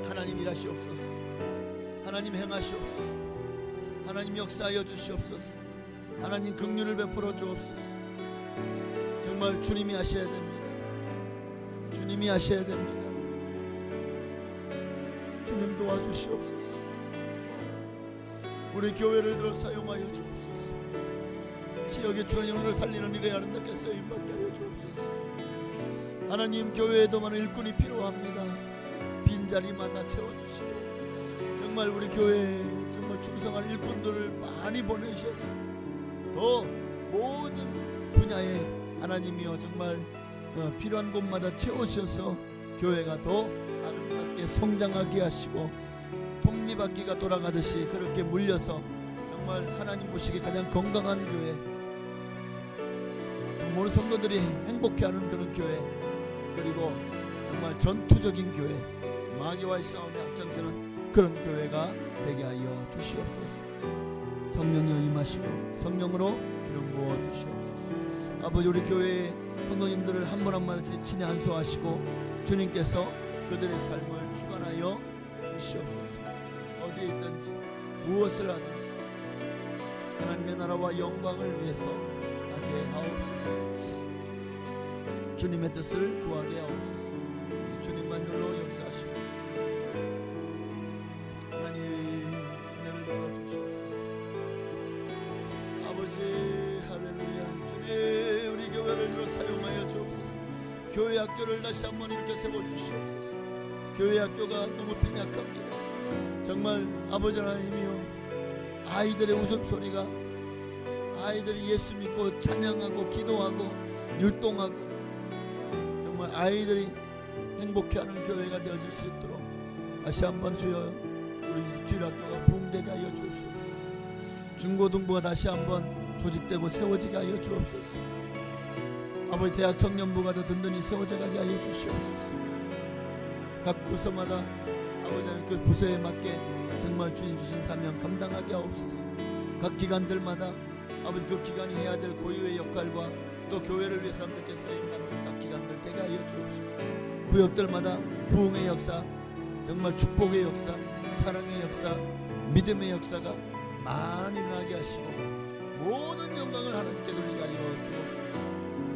하나님 일하시옵소서. 하나님 행하시옵소서. 하나님 역사하여 주시옵소서. 하나님 긍휼을 베풀어 주옵소서. 정말 주님이 하셔야 됩니다. 주님이 하셔야 됩니다. 주님 도와주시옵소서. 우리 교회를 들어 사용하여 주옵소서. 지역의 주의 영혼을 살리는 일에 아름답게 쓰임받게 하여 주옵소서. 하나님, 교회에도 많은 일꾼이 필요합니다. 빈자리마다 채워주시고 정말 우리 교회에 정말 충성한 일꾼들을 많이 보내주셔서 더 모든 분야에 하나님이여 정말 필요한 곳마다 채우셔서 교회가 더 아름답게 성장하게 하시고 톱니바퀴가 돌아가듯이 그렇게 물려서 정말 하나님 보시기에 가장 건강한 교회, 모든 성도들이 행복해하는 그런 교회, 그리고 정말 전투적인 교회, 마귀와의 싸움에 앞장서는 그런 교회가 되게 하여 주시옵소서. 성령이여 임하시고 성령으로 기름 부어 주시옵소서. 아버지, 우리 교회의 성도님들을 한 분 한 분씩 친히 안수하시고 주님께서 그들의 삶을 주관하여 주시옵소서. 어디에 있든지 무엇을 하든지 하나님의 나라와 영광을 위해서 하게 하옵소서. 주님의 뜻을 구하게 하옵소서. 주님만으로 역사하시고 하나님 은혜를 베풀어 주시옵소서. 아버지 할렐루야. 주님, 우리 교회를 위로 사용하여 주옵소서. 교회 학교를 다시 한번 이렇게 세워주시옵소서. 교회 학교가 너무 빈약합니다. 정말 아버지 하나님이여, 아이들의 웃음소리가, 아이들이 예수 믿고 찬양하고 기도하고 율동하고 정말 아이들이 행복해하는 교회가 되어질 수 있도록 다시 한번 주여 우리 주일학교가 부흥되게 하여 주시옵소서. 중고등부가 다시 한번 조직되고 세워지게 하여 주옵소서. 아버지, 대학 청년부가 더 든든히 세워져 가게 하여 주시옵소서. 각 부서마다 아버지 그 부서에 맞게 정말 주님 주신 사명 감당하게 하옵소서. 각 기관들마다 아버지 그 기관이 해야 될 고유의 역할과 또 교회를 위해서 어떻게 쓰임받는 각 기관들 되게 하여 주옵시고, 구역들마다 부흥의 역사, 정말 축복의 역사, 사랑의 역사, 믿음의 역사가 많이 나게 하시고 모든 영광을 하나님께 돌리게 하여 주옵소서.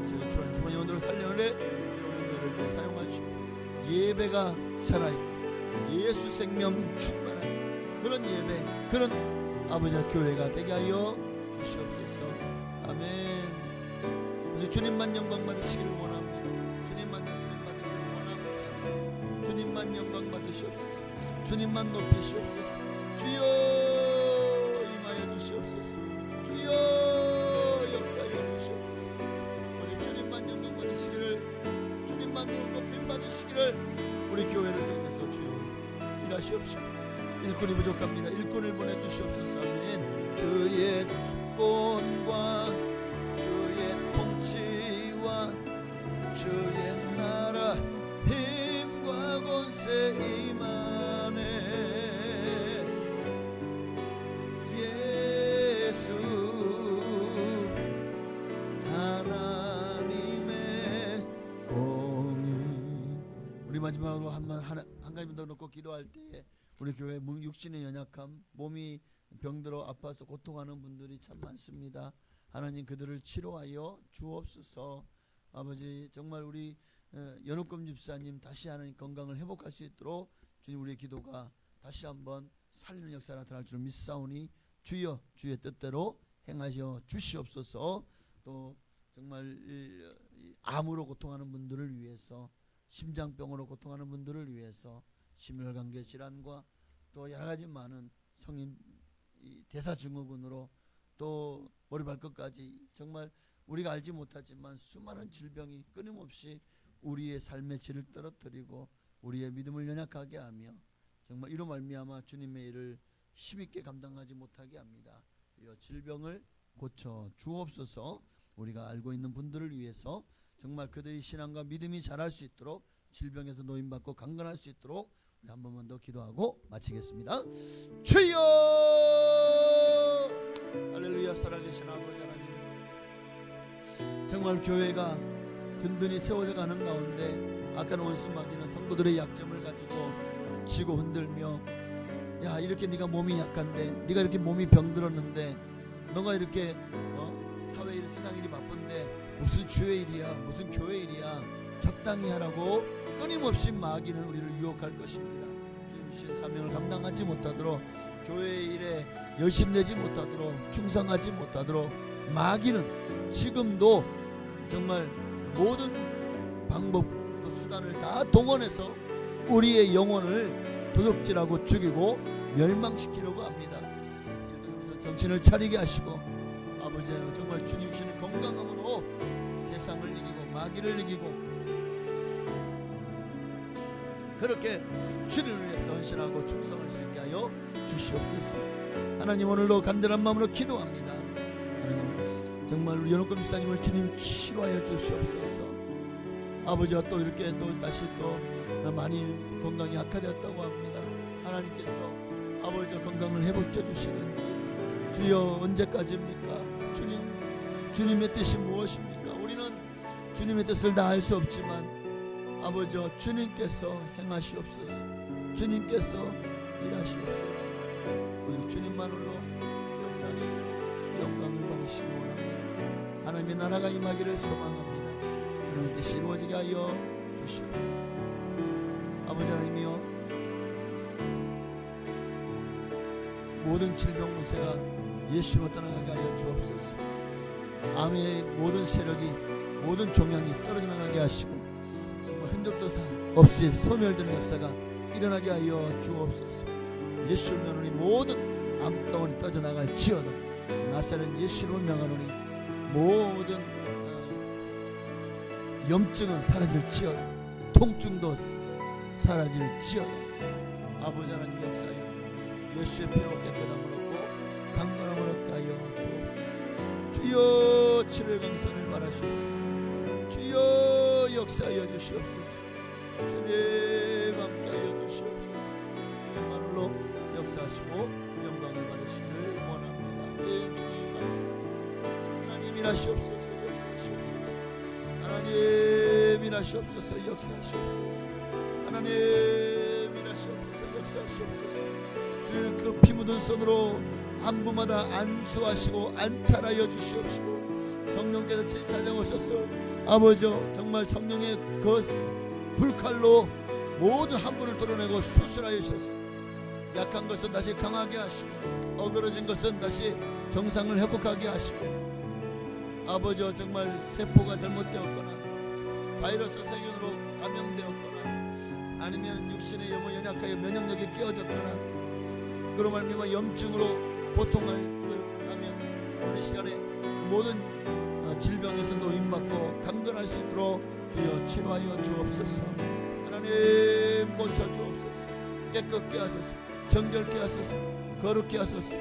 저희 주한 수만 영혼들을 살려내 주는 교회를 사용하시고 예배가 살아있고 예수 생명 충만한 그런 예배, 그런 아버지의 교회가 되게 하여 주시옵소서. 아멘. 주님만 영광 받으시기를 원합니다. 주님만 영광 받으기를 원합니다. 주님만 영광 받으시옵소서. 주님만 높이시옵소서. 주여 임하여 주시옵소서. 주여 역사하여 주시옵소서. 우리 주님만 영광 받으시기를, 주님만 높임 받으시기를 우리 교회를 통해서 주여 일하시옵시고, 일꾼이 부족합니다. 일꾼을 보내주시옵소서. 아멘. 주의 주권과 주의 통치와 주의 나라 힘과 권세 임하네. 예수 하나님의 공의. 우리 마지막으로 한 가지 더 놓고 기도할 때에 우리 교회 육신의 연약함, 몸이 병들어 아파서 고통하는 분들이 참 많습니다. 하나님 그들을 치료하여 주옵소서. 아버지, 정말 우리 연옥금 집사님 다시 하나님 건강을 회복할 수 있도록 주님, 우리의 기도가 다시 한번 살리는 역사가 나타날 줄 믿사오니 주여 주의 뜻대로 행하여 주시옵소서. 또 정말 암으로 고통하는 분들을 위해서, 심장병으로 고통하는 분들을 위해서, 심혈관계 질환과 또 여러 가지 많은 성인 대사증후군으로 또 머리 발끝까지 정말 우리가 알지 못하지만 수많은 질병이 끊임없이 우리의 삶의 질을 떨어뜨리고 우리의 믿음을 연약하게 하며 정말 이로 말미암아 주님의 일을 힘있게 감당하지 못하게 합니다. 이 질병을 고쳐 주옵소서. 우리가 알고 있는 분들을 위해서 정말 그들의 신앙과 믿음이 자랄 수 있도록, 질병에서 노임받고 강건할 수 있도록 우리 한 번만 더 기도하고 마치겠습니다. 주여 할렐루야. 살아계신 아버지 하나님, 정말 교회가 든든히 세워져 가는 가운데 아까는 원수 마귀는 성도들의 약점을 가지고 지고 흔들며, 야 이렇게 네가 몸이 약한데, 네가 이렇게 몸이 병들었는데, 너가 이렇게 사회 일 세상 일이 바쁜데 무슨 주의 일이야, 무슨 교회 일이야, 적당히 하라고 끊임없이 마귀는 우리를 유혹할 것입니다. 주님 주신 사명을 감당하지 못하도록, 교회 일에 열심히 내지 못하도록, 충성하지 못하도록 마귀는 지금도 정말 모든 방법 또 수단을 다 동원해서 우리의 영혼을 도둑질하고 죽이고 멸망시키려고 합니다. 그래서 정신을 차리게 하시고 아버지 정말 주님 주시는 건강함으로 세상을 이기고 마귀를 이기고 그렇게 주님을 위해서 헌신하고 충성할 수 있게 하여 주시옵소서. 하나님 오늘도 간절한 마음으로 기도합니다. 하나님 정말 우리 연옥권 집사님을 주님 치료하여 주시옵소서. 아버지와 또 이렇게 또 다시 또 많이 건강이 악화되었다고 합니다. 하나님께서 아버지 건강을 회복해 주시든지 주여 언제까지입니까? 주님의 뜻이 무엇입니까? 우리는 주님의 뜻을 다 알 수 없지만 아버지 주님께서 행하시옵소서. 주님께서 일하시옵소서. 우리 주님만으로 역사하시고 영광을 받으시기 원합니다. 하나님의 나라가 임하기를 소망합니다. 하나님의 뜻이 이루어지게 하여 주시옵소서. 아버지 하나님이여 모든 질병 문세가 예수로 떠나가게 하여 주옵소서. 암의 모든 세력이 모든 종양이 떨어져 나가게 하시고 정말 흔적도 없이 소멸되는 역사가 일어나게 하여 주옵소서. 예수 명하노니 모든 암덩어리 떨어져 나갈지어다. 나사렛 예수로 명하노니 모든 염증은 사라질지어다. 통증도 사라질지어다. 아버지 하나님 역사하여 예수의 피로 깨끗함을 얻고 강건함을 얻게 하여 주옵소서. 주여 치료의 강선을 바라시옵소서. 주여 역사하여 주시옵소서. 주님 함께하여 주시옵소서. 주님만으로 역사하시고 영광을 받으시기를 원합니다. 예, 주님 감사합니다. 하나님 일하시옵소서. 역사하시옵소서. 하나님 일하시옵소서. 역사하시옵소서. 하나님 일하시옵소서. 역사하시옵소서. 주 그 피 묻은 손으로 한 분마다 안수하시고 안찰하여 주시옵시고 성령께서 찾아오셔서 아버지 정말 성령의 그 불칼로 모든 한 분을 도려내고 수술하여 주셔서 약한 것은 다시 강하게 하시고 어그러진 것은 다시 정상을 회복하게 하시고 아버지 정말 세포가 잘못되었거나 바이러스 세균으로 감염되었거나 아니면 육신의 연약하여 면역력이 깨어졌거나 그로 말미암아 염증으로 고통을 하면 오늘 시간에 모든 질병에서 노임받고 강건할 수 있도록 주여 치료하여 주옵소서. 하나님 고쳐 주옵소서. 깨끗게 하소서. 정결케 하소서. 거룩게 하소서.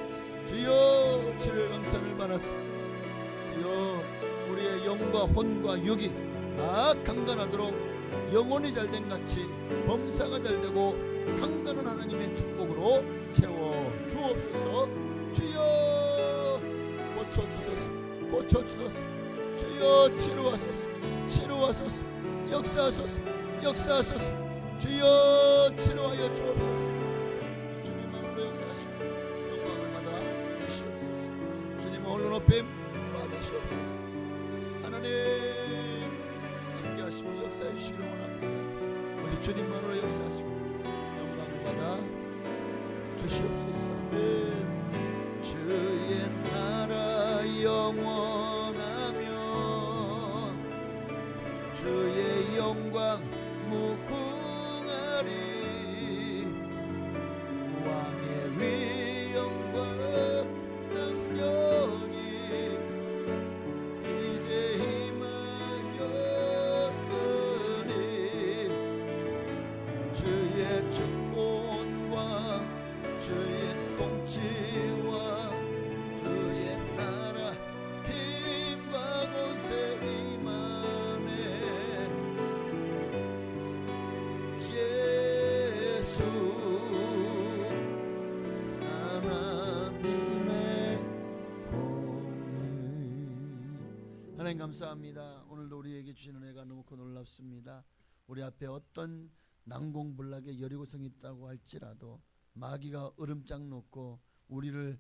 주여 치료의 강산을 받았소. 주여 우리의 영과 혼과 육이 다 강건하도록 영혼이 잘된 같이 범사가 잘되고 강건한 하나님의 축복으로 채워 주옵소서. 주여 고쳐 주소서. 고쳐 주소서. 주여 치료하소서. 치료하소서. 역사하소서. 역사하소서. 주여 치료하여 주옵소서. 주님만으로 역사하시고 영광을 받아 주시옵소서. 주님 홀로 높임 받으시옵소서. 하나님 함께 하시고 역사해 주시기를 원합니다. 우리 주님만으로 역사하시고 영광을 받아 주시옵소서. 주의 나라 영원하며 주의 영광 무궁하리. 왕의 위엄과 능력이 이제 임하였으니 주의 주권과 주의 통치와 주의 나라 힘과 권세 임하네. 예수 하나님의 공의. 하나님 감사합니다. 오늘도 우리에게 주시는 은혜가 너무 놀랍습니다. 우리 앞에 어떤 난공불락의 여리고성이 있다고 할지라도 마귀가 으름장 놓고 우리를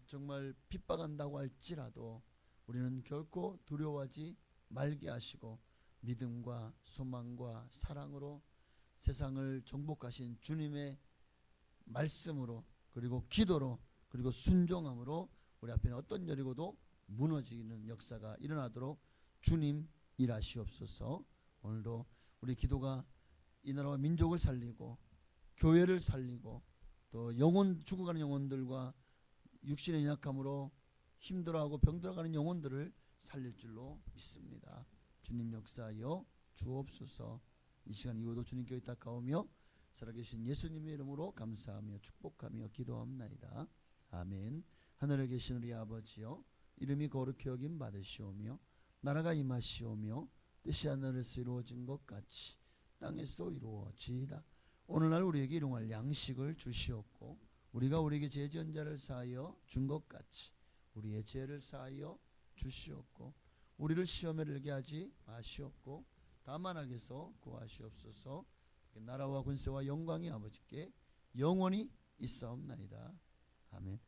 정말 핍박한다고 할지라도 우리는 결코 두려워하지 말게 하시고 믿음과 소망과 사랑으로 세상을 정복하신 주님의 말씀으로 그리고 기도로 그리고 순종함으로 우리 앞에는 어떤 여리고도 무너지는 역사가 일어나도록 주님 일하시옵소서. 오늘도 우리 기도가 이 나라와 민족을 살리고 교회를 살리고 또 영혼 죽어가는 영혼들과 육신의 연약함으로 힘들어하고 병들어가는 영혼들을 살릴 줄로 믿습니다. 주님 역사하여 주옵소서. 이 시간 이후도 주님께 닦아오며 살아계신 예수님의 이름으로 감사하며 축복하며 기도합나이다. 아멘. 하늘에 계신 우리 아버지여, 이름이 거룩히 여김 받으시오며 나라가 임하시오며 뜻이 하늘에서 이루어진 것 같이 땅에서 이루어지이다. 오늘날 우리에게 일용할 양식을 주시옵고 우리가 우리에게 죄 지은 자를 사하여 준 것 같이 우리의 죄를 사하여 주시옵고 우리를 시험에 들게 하지 마시옵고 다만 악에서 구하시옵소서. 나라와 권세와 영광이 아버지께 영원히 있사옵나이다. 아멘.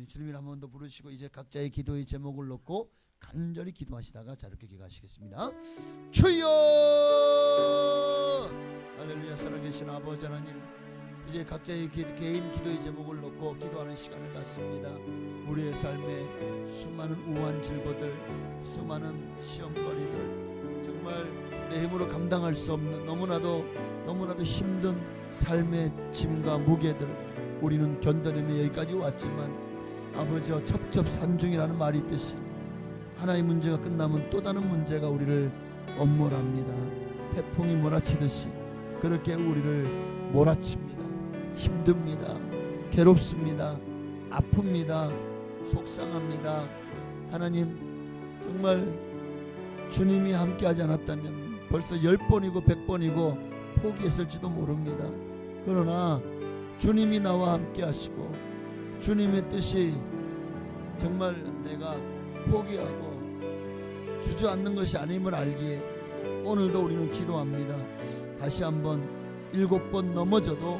주님을 한 번 더 부르시고 이제 각자의 기도의 제목을 놓고 간절히 기도하시다가 자유롭게 가시겠습니다. 주여! 할렐루야. 살아계신 아버지 하나님, 이제 각자의 개인 기도의 제목을 놓고 기도하는 시간을 갖습니다. 우리의 삶에 수많은 우한 질고들, 수많은 시험거리들, 정말 내 힘으로 감당할 수 없는 너무나도 힘든 삶의 짐과 무게들 우리는 견뎌내며 여기까지 왔지만 아버지여, 첩첩산중이라는 말이 있듯이 하나의 문제가 끝나면 또 다른 문제가 우리를 엄몰합니다. 태풍이 몰아치듯이 그렇게 우리를 몰아칩니다. 힘듭니다. 괴롭습니다. 아픕니다. 속상합니다. 하나님, 정말 주님이 함께하지 않았다면 벌써 10번이고 100번이고 포기했을지도 모릅니다. 그러나 주님이 나와 함께하시고 주님의 뜻이 정말 내가 포기하고 주저앉는 것이 아님을 알기에 오늘도 우리는 기도합니다. 다시 한번 7번 넘어져도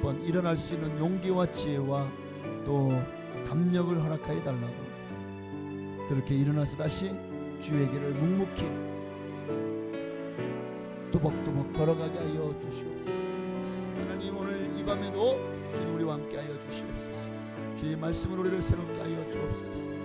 8번 일어날 수 있는 용기와 지혜와 또 담력을 허락하여 달라고, 그렇게 일어나서 다시 주의 길을 묵묵히 또박또박 걸어가게 하여 주시옵소서. 하나님, 오늘 이 밤에도 주님 우리와 함께 하여 주시옵소서. 주의 말씀으로 우리를 새롭게 하여 주옵소서.